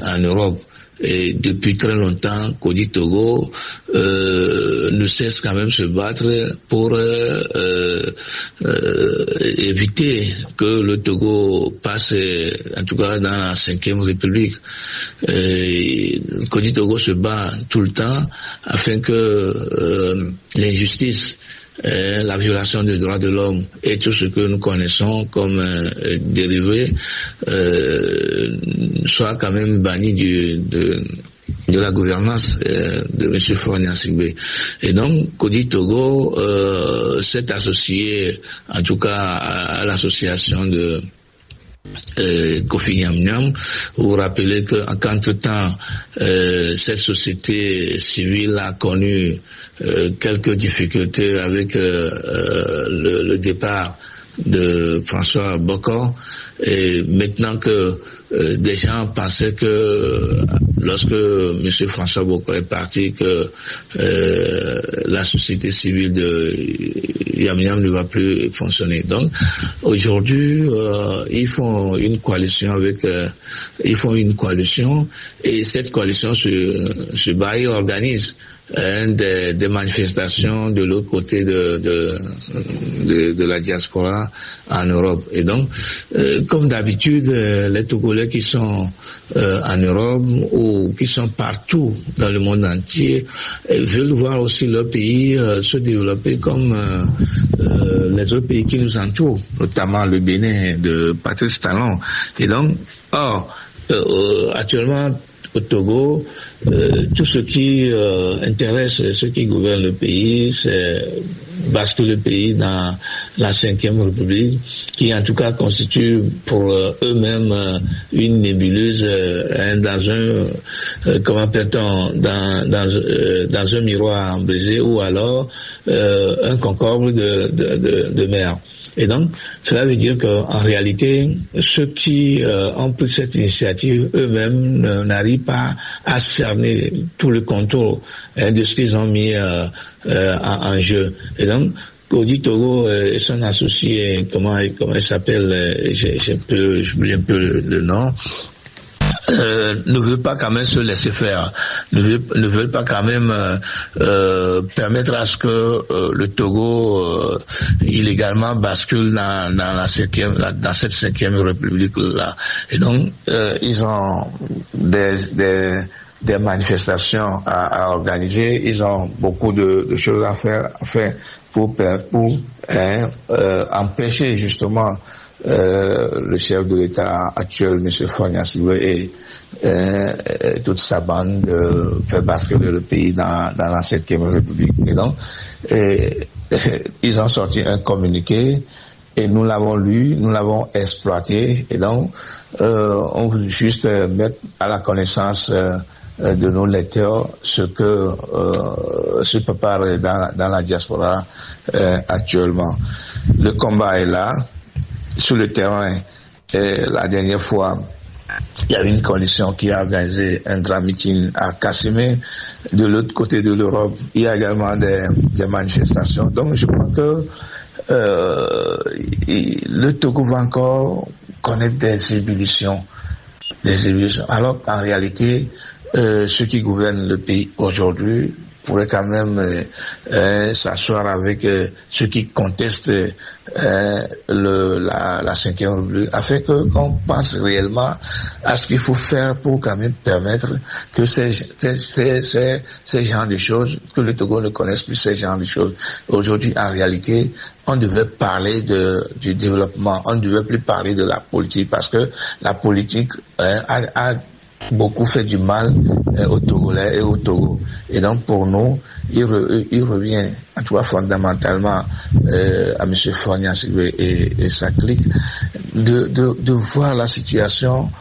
en Europe. Et depuis très longtemps, Kodi Togo ne cesse quand même de se battre pour éviter que le Togo passe, en tout cas dans la 5e République. Kodi Togo se bat tout le temps afin que l'injustice, la violation des droits de l'homme et tout ce que nous connaissons comme dérivé soit quand même banni de la gouvernance de M. Faure Gnassingbé. Et donc, Kodi Togo s'est associé, en tout cas, à l'association de Kofi Nyam. Vous vous rappelez qu'entre-temps, cette société civile a connu quelques difficultés avec le départ de François Bokor, et maintenant que des gens pensaient que lorsque M. François Bokor est parti, que la société civile de Yam Yam ne va plus fonctionner. Donc aujourd'hui ils font une coalition et cette coalition se bat et organise des manifestations de l'autre côté de la diaspora en Europe. Et donc, comme d'habitude, les Togolais qui sont en Europe ou qui sont partout dans le monde entier veulent voir aussi leur pays se développer comme les autres pays qui nous entourent, notamment le Bénin de Patrice Talon. Et donc, actuellement, au Togo, tout ce qui intéresse ceux qui gouvernent le pays, c'est basculer le pays dans la 5e République, qui en tout cas constitue pour eux-mêmes une nébuleuse dans un comment appelle-t-on, dans un miroir brisé, ou alors un concombre de mer. Et donc, cela veut dire qu'en réalité, ceux qui ont pris cette initiative eux-mêmes n'arrivent pas à cerner tout le contour de ce qu'ils ont mis en jeu. Et donc, Kodi Togo et son associé, comment il s'appelle, j'oublie un peu le nom, ne veut pas quand même se laisser faire, ne veut pas quand même permettre à ce que le Togo illégalement bascule dans cette 5e République là. Et donc ils ont des manifestations à organiser, ils ont beaucoup de choses à faire pour empêcher justement le chef de l'État actuel, M. Faure Gnassingbé, et toute sa bande de faire basculer le pays dans la 5e République. Et donc, ils ont sorti un communiqué et nous l'avons lu, nous l'avons exploité, et donc on veut juste mettre à la connaissance de nos lecteurs ce que se prépare dans la diaspora actuellement. Le combat est là. Sur le terrain, Et la dernière fois, il y a une coalition qui a organisé un grand meeting à Cassimé. De l'autre côté de l'Europe, il y a également des manifestations. Donc je crois que le Togo va encore connaître des ébullitions. Alors qu'en réalité, ceux qui gouvernent le pays aujourd'hui pourraient quand même s'asseoir avec ceux qui contestent la 5e République, afin qu'on pense réellement à ce qu'il faut faire pour quand même permettre que ces genres de choses, que le Togo ne connaisse plus ces genres de choses. Aujourd'hui, en réalité, on devait parler du développement, on ne devait plus parler de la politique, parce que la politique a beaucoup fait du mal aux Togolais et au Togo. Et donc pour nous, il revient, en tout cas fondamentalement, à M. Fognas et sa clique, de voir la situation,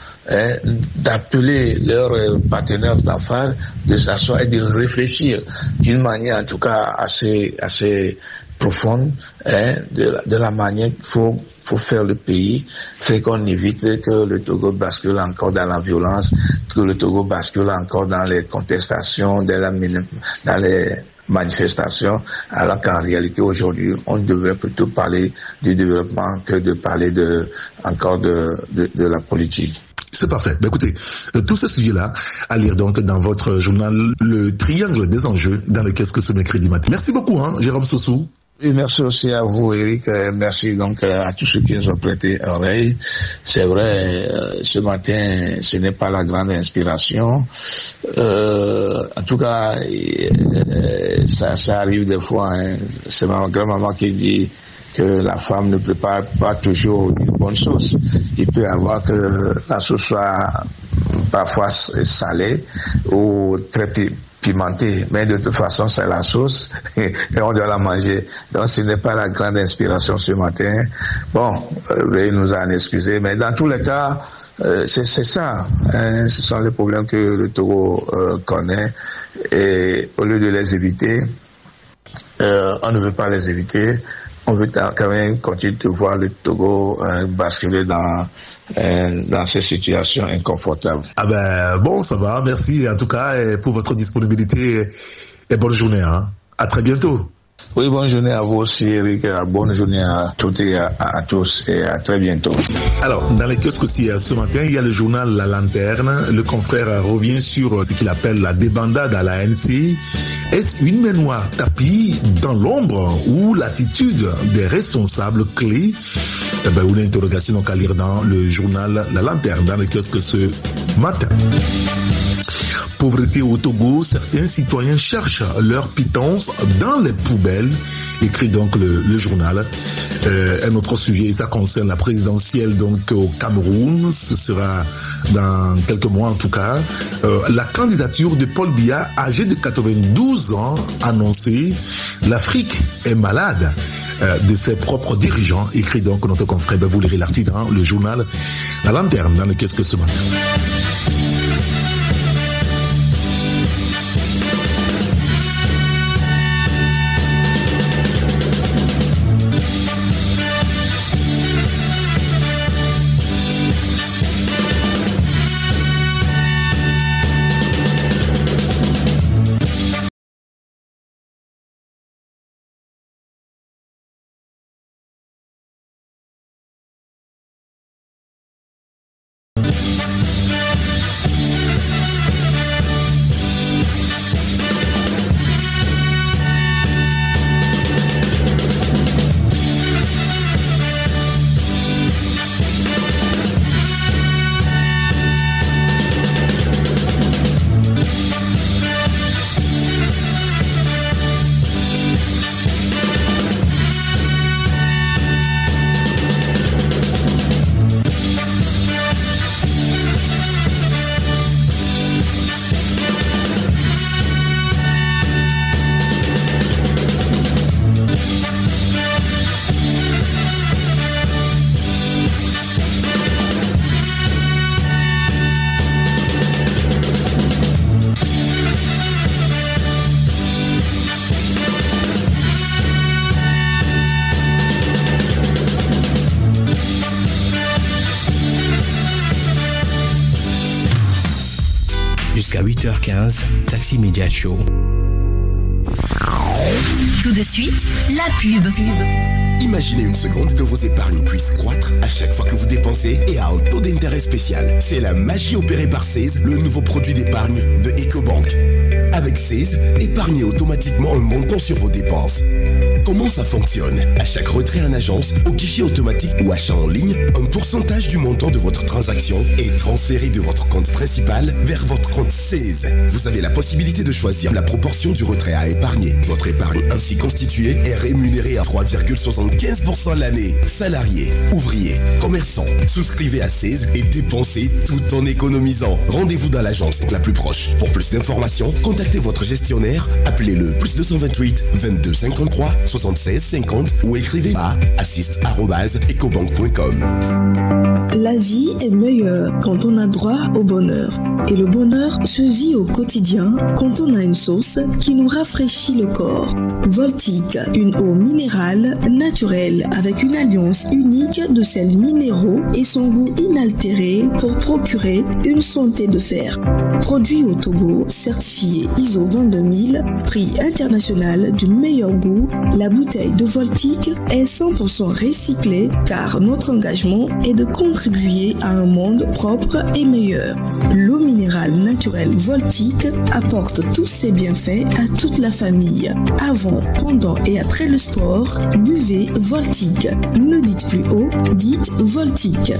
d'appeler leurs partenaires d'affaires, de s'asseoir et de réfléchir d'une manière en tout cas assez profonde, de la manière qu'il faut faire le pays, fait qu'on évite que le Togo bascule encore dans la violence, que le Togo bascule encore dans les contestations, dans les manifestations, alors qu'en réalité aujourd'hui, on devrait plutôt parler du développement que de parler de la politique. C'est parfait. Ben écoutez, tout ce sujet-là, à lire donc dans votre journal, le triangle des enjeux, dans lequel ce mercredi matin. Merci beaucoup, Jérôme Sossou. Et merci aussi à vous, Eric. Merci donc à tous ceux qui nous ont prêté oreille. C'est vrai, ce matin, ce n'est pas la grande inspiration. En tout cas, ça arrive des fois. C'est ma grand-maman qui dit que la femme ne prépare pas toujours une bonne sauce. Il peut y avoir que la sauce soit parfois salée ou très pimentée, mais de toute façon c'est la sauce et on doit la manger. Donc ce n'est pas la grande inspiration ce matin. Bon, veuillez nous en excuser, mais dans tous les cas, c'est ça. Ce sont les problèmes que le Togo connaît, et au lieu de les éviter, on ne veut pas les éviter. On veut quand même continuer de voir le Togo basculer dans ces situations inconfortables. Ah ben bon, ça va, merci en tout cas pour votre disponibilité et bonne journée. À très bientôt. Oui, bonne journée à vous aussi, Eric. Bonne journée à toutes et à tous, et à très bientôt. Alors, dans les kiosques aussi, ce matin, il y a le journal La Lanterne. Le confrère revient sur ce qu'il appelle la débandade à la NC. Est-ce une main noire tapie dans l'ombre ou l'attitude des responsables clés? Une interrogation donc à lire dans le journal La Lanterne, dans les kiosques ce matin. Pauvreté au Togo, certains citoyens cherchent leur pitance dans les poubelles, écrit donc le journal. Un autre sujet, ça concerne la présidentielle donc au Cameroun, ce sera dans quelques mois en tout cas. La candidature de Paul Biya, âgé de 92 ans, annoncée. L'Afrique est malade de ses propres dirigeants, écrit donc notre confrère. Vous lirez l'article dans le journal La Lanterne, dans le Qu'est-ce que ce matin. 8h15, Taxi Media Show. Tout de suite, la pub. Imaginez une seconde que vos épargnes puissent croître à chaque fois que vous dépensez et à un taux d'intérêt spécial. C'est la magie opérée par Seize, le nouveau produit d'épargne de EcoBank. Avec Seize, épargnez automatiquement un montant sur vos dépenses. Comment ça fonctionne? À chaque retrait en agence, au guichet automatique ou achat en ligne, un pourcentage du montant de votre transaction est transféré de votre compte principal vers votre compte Seize. Vous avez la possibilité de choisir la proportion du retrait à épargner. Votre épargne ainsi constituée est rémunérée à 3,75% l'année. Salariés, ouvriers, commerçants, souscrivez à Seize et dépensez tout en économisant. Rendez-vous dans l'agence la plus proche. Pour plus d'informations, contactez votre gestionnaire, appelez le +228 22 53 76 50 ou écrivez à assist@ecobank.com. La vie est meilleure quand on a droit au bonheur. Et le bonheur se vit au quotidien quand on a une sauce qui nous rafraîchit le corps. Voltique, une eau minérale naturelle avec une alliance unique de sels minéraux et son goût inaltéré pour procurer une santé de fer. Produit au Togo, certifié ISO 22000, prix international du meilleur goût, la bouteille de Voltique est 100% recyclée car notre engagement est de contribuer à un monde propre et meilleur. L'eau minérale naturelle Voltique apporte tous ses bienfaits à toute la famille. Avant, pendant et après le sport, buvez Voltique. Ne dites plus haut, dites Voltique.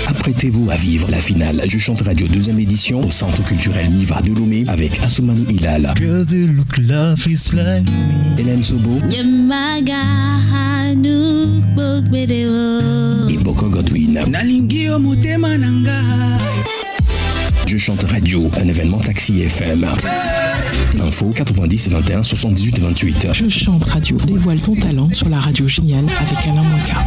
Apprêtez-vous à vivre la finale Je Chante Radio 2e édition au Centre culturel Niva de Lomé avec Assoumani Hilal, Hélène Sobo et Boko Godwin. Je Chante Radio, un événement Taxi FM. Info 90 21 78 28. Je Chante Radio, dévoile ton talent sur la radio géniale avec Alain Moka.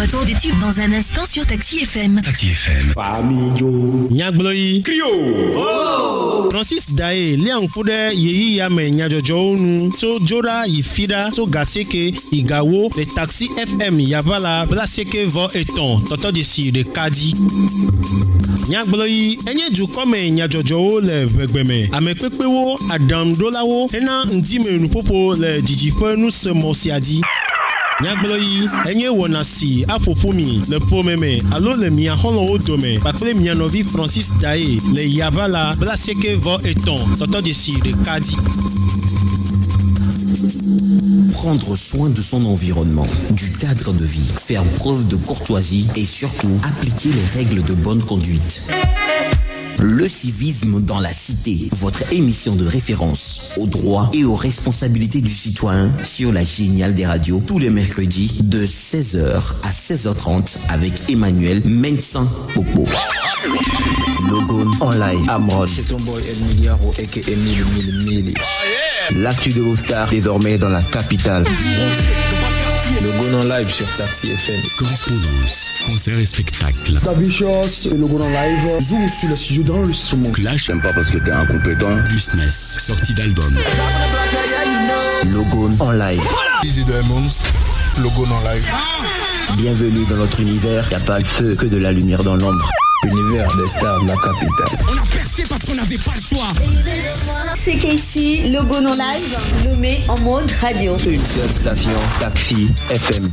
Retour des tubes dans un instant sur Taxi FM. Taxi FM. Famiyo. Nyagbloyi. Krio. Oh. Francis Daye, Léon Poude, Yeyi Yame, Nyajojonu, So Jora, Yifida, So Gaseke, Igawo, les Taxi FM, Yavala, Blaseke, Vo Eton, Toto Desi, de Kadi. Nyagbloyi, Enye du Kome, Nyajojo, le Vegbeme, Amekwepewo, Adam Dolawo, Ena Ndime Nupopo, le Dijife, nous se Mosiadi. Nyagbloyi, enye wonasi, apopumi, le pomeme, alo le mia holo odome, bakle mia novi Francis Daye, le Yavala, Blaseke Vo Eton, Toto Desi, de Kadi. Prendre soin de son environnement, du cadre de vie, faire preuve de courtoisie et surtout appliquer les règles de bonne conduite. Le civisme dans la cité, votre émission de référence aux droits et aux responsabilités du citoyen sur la géniale des radios tous les mercredis de 16h à 16h30 avec Emmanuel Mensan Popo. Logo en live, Amrod. C'est ton boy El Miliaro aka Mili. L'actu de vos stars désormais dans la capitale. Logo en live sur Taxi FM. Correspondance, concerts et spectacles. Tabichos et Logo en live. Zoom sur le studio d'enregistrement. Clash. J'aime pas parce que t'es incompétent. Business, sortie d'album. Logo en live. DJ Diamonds, Logo en live. Bienvenue dans notre univers. Y'a pas le feu que de la lumière dans l'ombre. Univers des stars de la capitale. On a percé parce qu'on n'avait pas le choix. C'est qu'ici, Logo non live, nommé en mode radio. Une seule station, Taxi FM.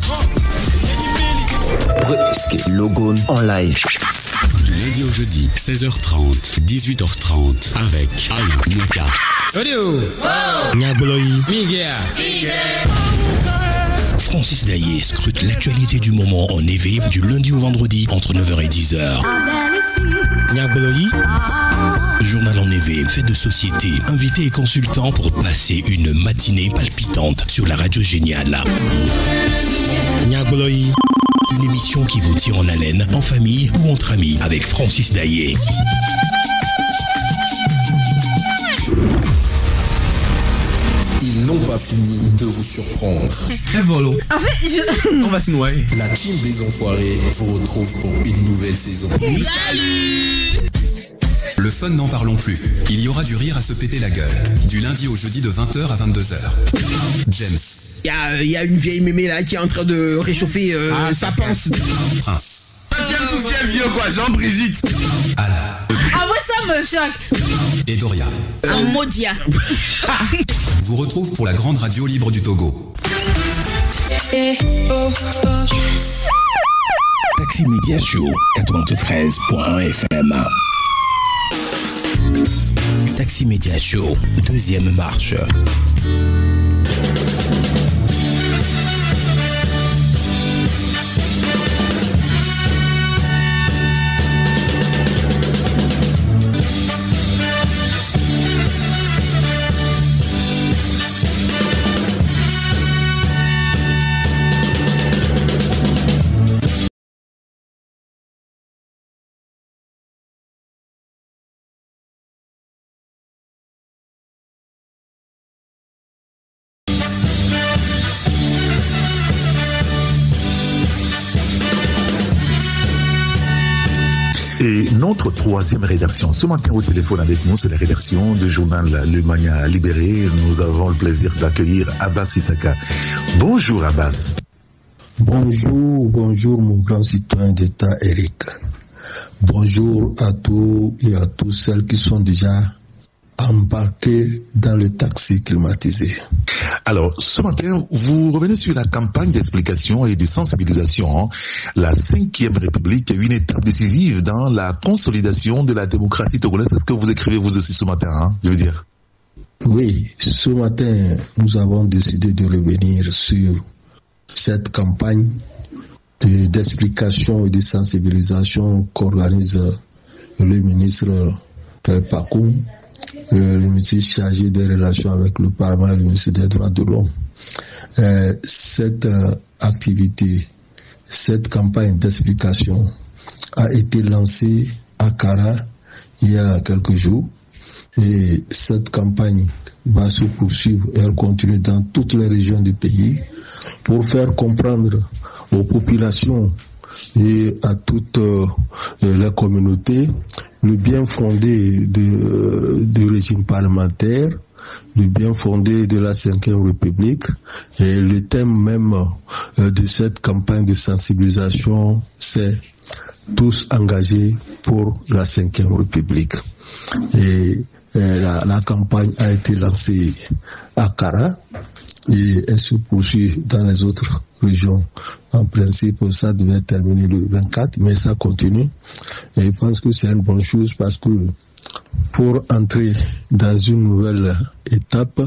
Logo en live. Du lundi au jeudi, 16h30, 18h30, avec Alain Moka. Audio. Nyagbloyi. Miguel. Francis Daye scrute l'actualité du moment en éveil du lundi au vendredi entre 9h et 10h. Nyagbloyi. Journal en éveil, fait de société, invités et consultants pour passer une matinée palpitante sur la radio géniale. Nyagbloyi. Une émission qui vous tient en haleine, en famille ou entre amis, avec Francis Daye. Ils n'ont pas fini de vous surprendre. Et voilà. En fait, on va se noyer. La team des enfoirés vous retrouve pour une nouvelle saison. Salut. Le fun, n'en parlons plus. Il y aura du rire à se péter la gueule. Du lundi au jeudi de 20h à 22h. James. Il y a une vieille mémé là qui est en train de réchauffer sa pince. Prince. J'aime tout ce qui est vieux, quoi. Jean-Brigitte. Ala. Ah ouais, ça me choque. Et Doria. Un Modia. Vous retrouve pour la grande radio libre du Togo. Taxi Media Show 93.1 FM. Taxi Media Show, deuxième marche. Et notre troisième rédaction, ce matin au téléphone avec nous, c'est la rédaction du journal Le Mania Libéré. Nous avons le plaisir d'accueillir Abbas Issaka. Bonjour Abbas. Bonjour mon grand citoyen d'État Eric. Bonjour à tous et à toutes celles qui sont déjà embarqués dans le taxi climatisé. Alors, ce matin, vous revenez sur la campagne d'explication et de sensibilisation. La 5e République, une étape décisive dans la consolidation de la démocratie togolaise. C'est ce que vous écrivez vous aussi ce matin, je veux dire. Oui, ce matin, nous avons décidé de revenir sur cette campagne d'explication et de sensibilisation qu'organise le ministre Pakoum, le ministre chargé des relations avec le Parlement et le ministre des droits de l'homme. Cette activité, cette campagne d'explication a été lancée à Kara il y a quelques jours et cette campagne va se poursuivre et elle continue dans toutes les régions du pays pour faire comprendre aux populations et à toutes les communautés le bien fondé du régime parlementaire, le bien fondé de la 5e République et le thème même de cette campagne de sensibilisation, c'est tous engagés pour la 5e République. Et la campagne a été lancée à Kara et elle se poursuit dans les autres régions. En principe, ça devait terminer le 24, mais ça continue. Et je pense que c'est une bonne chose parce que pour entrer dans une nouvelle étape,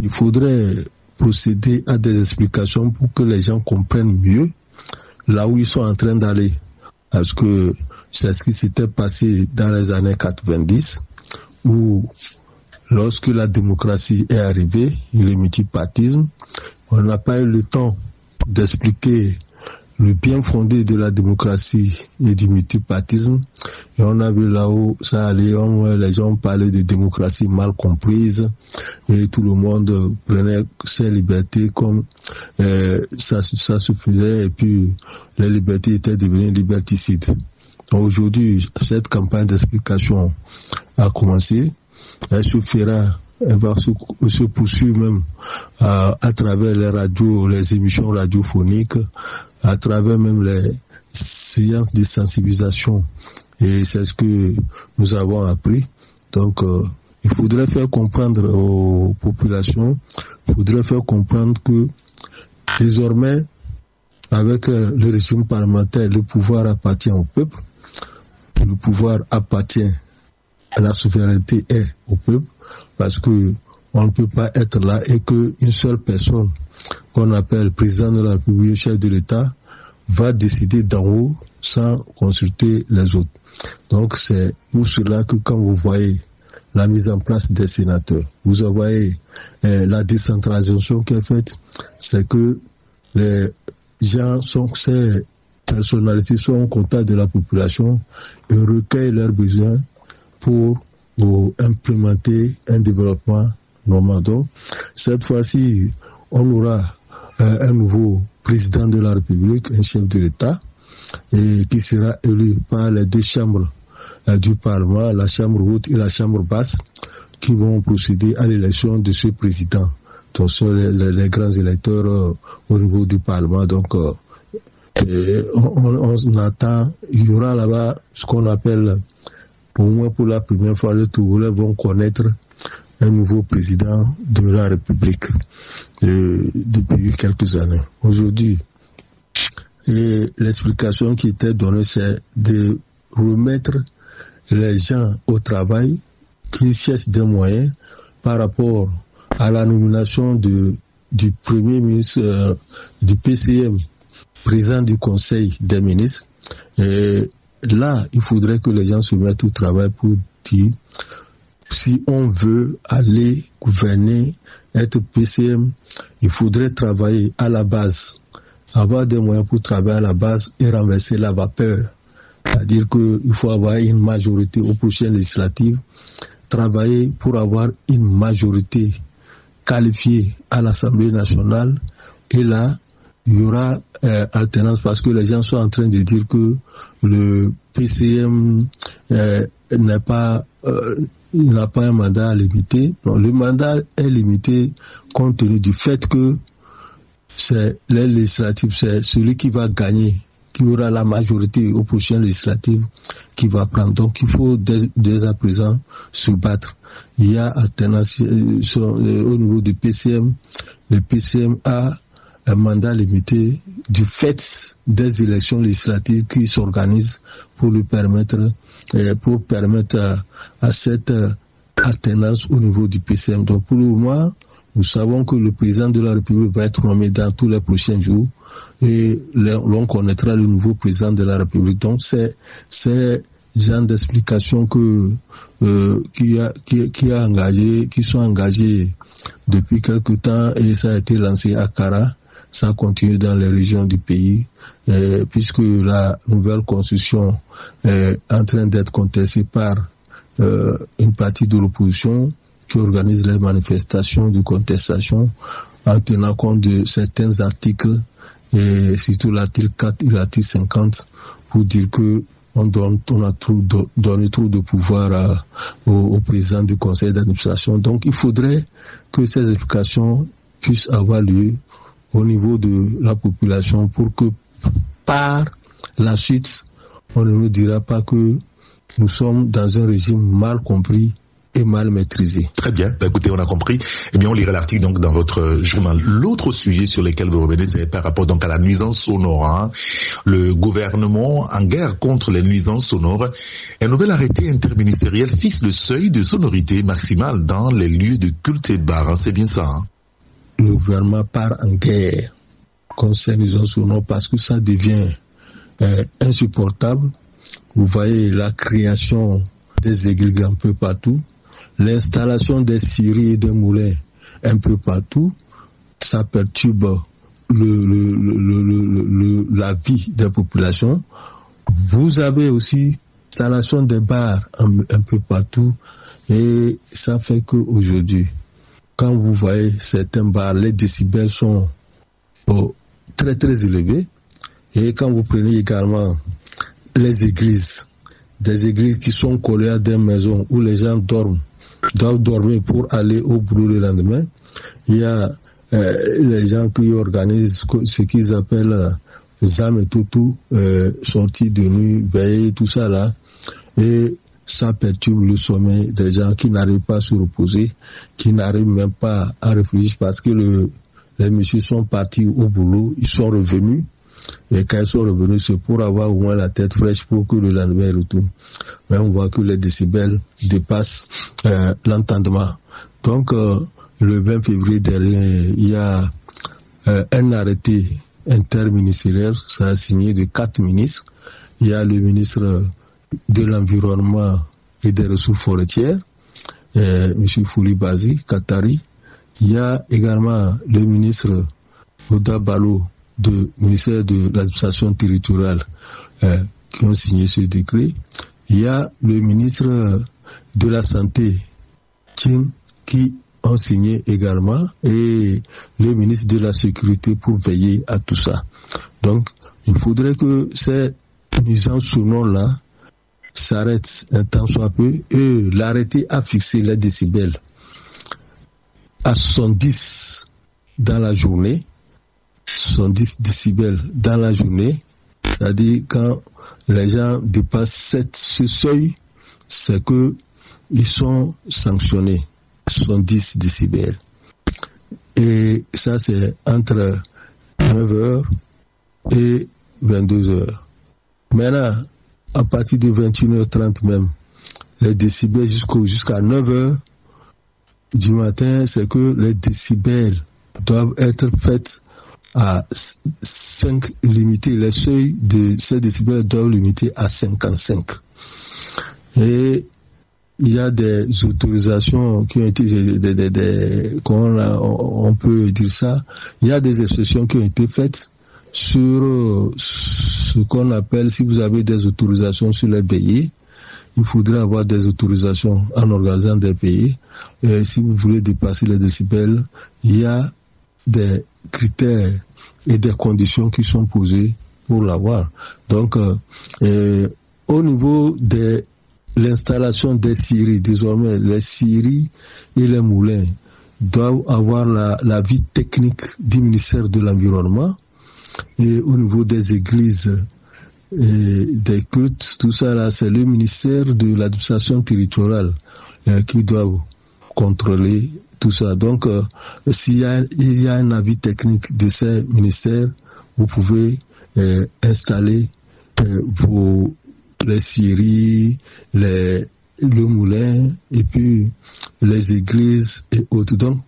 il faudrait procéder à des explications pour que les gens comprennent mieux là où ils sont en train d'aller. Parce que c'est ce qui s'était passé dans les années 90, où lorsque la démocratie est arrivée et le multipartisme, on n'a pas eu le temps d'expliquer le bien fondé de la démocratie et du multipartisme. Et on a vu là-haut, ça allait, les gens parlaient de démocratie mal comprise et tout le monde prenait ses libertés comme ça se faisait et puis les libertés étaient devenues liberticides. Donc aujourd'hui, cette campagne d'explication a commencé. Elle se fera, elle va se poursuivre même à travers les radios, les émissions radiophoniques, à travers même les séances de sensibilisation. Et c'est ce que nous avons appris. Donc, il faudrait faire comprendre aux populations, il faudrait faire comprendre que désormais, avec le régime parlementaire, le pouvoir appartient au peuple, le pouvoir appartient à la souveraineté est au peuple, parce que on ne peut pas être là et qu'une seule personne qu'on appelle président de la République, chef de l'État, va décider d'en haut sans consulter les autres. Donc c'est pour cela que quand vous voyez la mise en place des sénateurs, vous voyez la décentralisation qui est faite, c'est que les gens ces personnalités sont en contact de la population et recueillent leurs besoins pour implémenter un développement normal. Donc, cette fois-ci, on aura un nouveau président de la République, un chef de l'État, et qui sera élu par les deux chambres du Parlement, la chambre haute et la chambre basse, qui vont procéder à l'élection de ce président. Donc, ce sont les grands électeurs au niveau du Parlement. Donc, On attend, il y aura là-bas ce qu'on appelle, au moins pour la première fois, les Togolais vont connaître un nouveau président de la République depuis quelques années. Aujourd'hui, l'explication qui était donnée, c'est de remettre les gens au travail qui cherchent des moyens par rapport à la nomination du premier ministre du PCM, président du Conseil des ministres. Et là, il faudrait que les gens se mettent au travail pour dire si on veut aller gouverner, être PCM, il faudrait travailler à la base, avoir des moyens pour travailler à la base et renverser la vapeur. C'est-à-dire qu'il faut avoir une majorité aux prochaines législatives, travailler pour avoir une majorité qualifiée à l'Assemblée nationale, et là, il y aura alternance, parce que les gens sont en train de dire que le PCM n'a pas un mandat limité. Non, le mandat est limité compte tenu du fait que c'est les législatives, c'est celui qui va gagner, qui aura la majorité aux prochaines législatives, qui va prendre. Donc il faut dès à présent se battre. Il y a alternance au niveau du PCM. Le PCM a un mandat limité du fait des élections législatives qui s'organisent pour lui permettre, à cette alternance au niveau du PCM. Donc pour le moment, nous savons que le président de la République va être nommé dans tous les prochains jours et l'on connaîtra le nouveau président de la République. Donc c'est genre d'explications qui sont engagées depuis quelque temps, et ça a été lancé à Kara. Ça continue dans les régions du pays, puisque la nouvelle constitution est en train d'être contestée par une partie de l'opposition qui organise les manifestations de contestation en tenant compte de certains articles, et surtout l'article 4 et l'article 50, pour dire que on a donné trop de pouvoir au président du conseil d'administration. Donc il faudrait que ces explications puissent avoir lieu au niveau de la population, pour que par la suite, on ne nous dira pas que nous sommes dans un régime mal compris et mal maîtrisé. Très bien. Écoutez, on a compris. Eh bien, on lira l'article donc dans votre journal. L'autre sujet sur lequel vous revenez, c'est par rapport donc à la nuisance sonore. Hein. Le gouvernement en guerre contre les nuisances sonores. Un nouvel arrêté interministériel fixe le seuil de sonorité maximale dans les lieux de culte et bars. Hein. C'est bien ça. Hein. Le gouvernement part en guerre contre ces nuisances sonores parce que ça devient insupportable. Vous voyez la création des églises un peu partout, l'installation des scieries et des moulins un peu partout, ça perturbe la vie des populations. Vous avez aussi l'installation des bars un peu partout, et ça fait qu'aujourd'hui, quand vous voyez certains bars, les décibels sont très très élevés. Et quand vous prenez également les églises, des églises qui sont collées à des maisons où les gens doivent dormir pour aller au boulot le lendemain, il y a les gens qui organisent ce qu'ils appellent ZAM et tout, sorties de nuit, veillées, tout ça là, et ça perturbe le sommeil des gens qui n'arrivent pas à se reposer, qui n'arrivent même pas à réfléchir parce que les messieurs sont partis au boulot, ils sont revenus, et quand ils sont revenus, c'est pour avoir au moins la tête fraîche pour que le lendemain retourne. Mais on voit que les décibels dépassent l'entendement. Donc, le 20 février dernier, il y a un arrêté interministériel, ça a signé de 4 ministres. Il y a le ministre de l'Environnement et des Ressources forestières, M. Fouli Bazi, Katari. Il y a également le ministre Oda Balo du ministère de l'administration territoriale qui ont signé ce décret. Il y a le ministre de la Santé, Tching, qui ont signé également, et le ministre de la Sécurité pour veiller à tout ça. Donc, il faudrait que ces nuisances sonores-là s'arrêtent un temps soit peu, et l'arrêté a fixé les décibels à 70 dans la journée, 70 décibels dans la journée, c'est-à-dire quand les gens dépassent ce seuil, c'est que ils sont sanctionnés. 70 décibels. Et ça, c'est entre 9h et 22h. Maintenant, à partir de 21h30 même, les décibels jusqu'à 9h du matin, c'est que les décibels doivent être faits à 5 limités. Les seuils de ces décibels doivent limiter à 55. Et il y a des autorisations qui ont été, on peut dire ça, il y a des exceptions qui ont été faites sur ce qu'on appelle, si vous avez des autorisations sur les pays, il faudrait avoir des autorisations en organisant des pays. Et si vous voulez dépasser les décibels, il y a des critères et des conditions qui sont posées pour l'avoir. Donc, au niveau de l'installation des scieries, désormais, les scieries et les moulins doivent avoir l'avis technique du ministère de l'Environnement. Et au niveau des églises et des cultes, tout ça là, c'est le ministère de l'administration territoriale qui doit contrôler tout ça. Donc, il y a un avis technique de ces ministères, vous pouvez installer les scieries, le moulin et puis les églises et autres. Donc,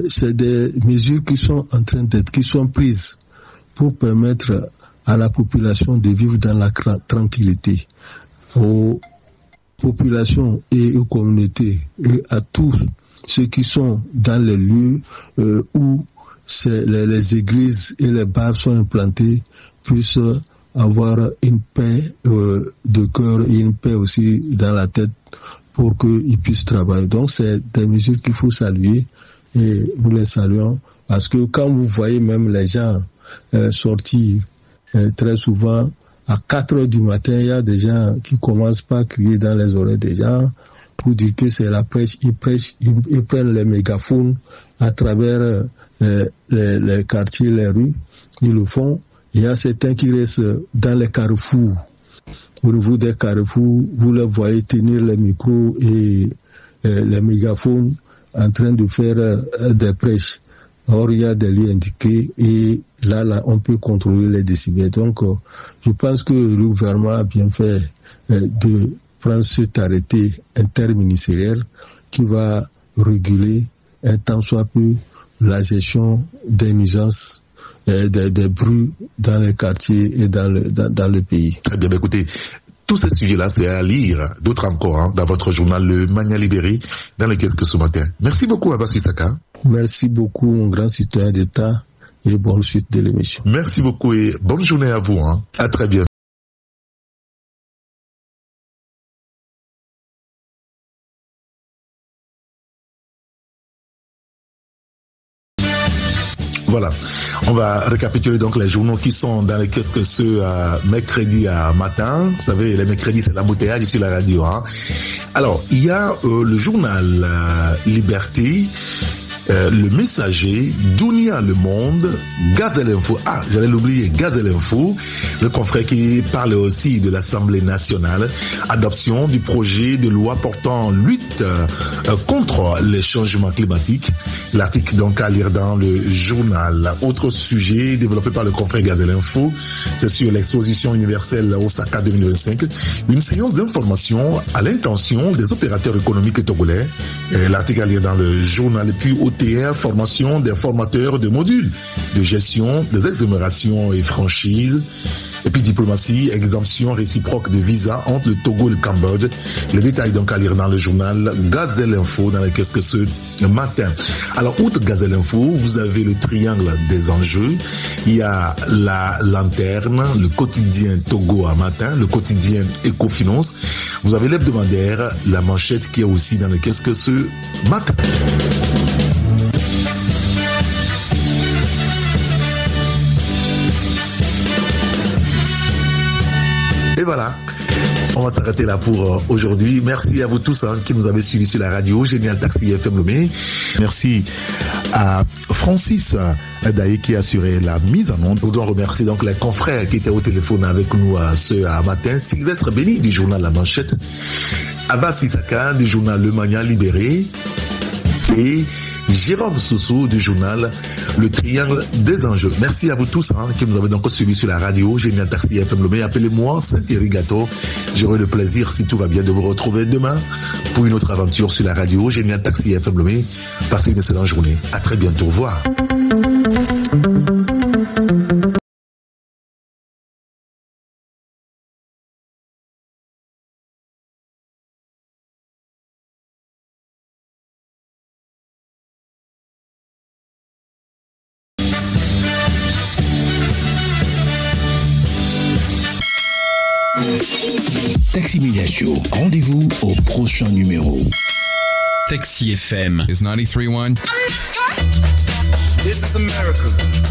c'est des mesures qui sont en train qui sont prises pour permettre à la population de vivre dans la tranquillité. Aux populations et aux communautés et à tous ceux qui sont dans les lieux où les églises et les bars sont implantés puissent avoir une paix de cœur et une paix aussi dans la tête pour qu'ils puissent travailler. Donc c'est des mesures qu'il faut saluer et nous les saluons parce que quand vous voyez même les gens sortir très souvent à 4h du matin, il y a des gens qui commencent pas à crier dans les oreilles des gens pour dire que c'est la prêche. Ils prennent les mégaphones à travers les quartiers, les rues, ils le font. Il y a certains qui restent dans les carrefours. Au niveau des carrefours, vous les voyez tenir les micros et les mégaphones en train de faire des prêches. Or, il y a des lieux indiqués et là, on peut contrôler les décibels. Donc, je pense que le gouvernement a bien fait de prendre cet arrêté interministériel qui va réguler un tant soit peu la gestion des nuisances, des bruits dans les quartiers et dans le pays. Très bien, écoutez. Tous ces sujets-là, c'est à lire, d'autres encore, dans votre journal Le Mania Libéré, dans le Qu'est-ce que ce matin. Merci beaucoup, Abbas Issaka. Merci beaucoup, mon grand citoyen d'État, et bonne suite de l'émission. Merci beaucoup et bonne journée à vous. À très bientôt. Voilà, on va récapituler donc les journaux qui sont dans les Qu'est-ce que ce mercredi à matin. Vous savez, les mercredis, c'est l'embouteillage sur la radio. Alors, il y a le journal Liberté, Le Messager, Dunia Le Monde, Gazelle Info. J'allais l'oublier, Gazelle Info, le confrère qui parle aussi de l'Assemblée nationale, adoption du projet de loi portant lutte contre les changements climatiques. L'article donc à lire dans le journal. Autre sujet développé par le confrère Gazelle Info, c'est sur l'exposition universelle Osaka 2025, une séance d'information à l'intention des opérateurs économiques togolais. L'article à lire dans le journal. Et puis OTR, formation des formateurs de modules de gestion des exonérations et franchises. Et puis diplomatie, exemption réciproque de visa entre le Togo et le Cambodge. Les détails donc à lire dans le journal Gazelle Info dans le Qu'est-ce que ce matin. Alors, outre Gazelle Info, vous avez le triangle des enjeux. Il y a la lanterne, le quotidien Togo à matin, le quotidien Ecofinance. Vous avez l'hebdomadaire, la manchette qui est aussi dans le Qu'est-ce que ce matin. Et voilà, on va s'arrêter là pour aujourd'hui. Merci à vous tous qui nous avez suivis sur la radio Génial Taxi FM Lomé. Merci à Francis Daï qui a assuré la mise en onde. Nous voudrions remercier donc les confrères qui étaient au téléphone avec nous ce matin. Sylvestre Béni du journal La Manchette, Abbas Issaka du journal Le Mania Libéré et Jérôme Soussou du journal Le Triangle des Enjeux. Merci à vous tous qui nous avez donc suivis sur la radio Génial Taxi FM Lomé. Appelez-moi Saint-Érigato. J'aurai le plaisir, si tout va bien, de vous retrouver demain pour une autre aventure sur la radio Génial Taxi FM Lomé. Passez une excellente journée. À très bientôt. Au revoir. Taxi Media Show, rendez-vous au prochain numéro. Taxi FM is 93.1. This is America.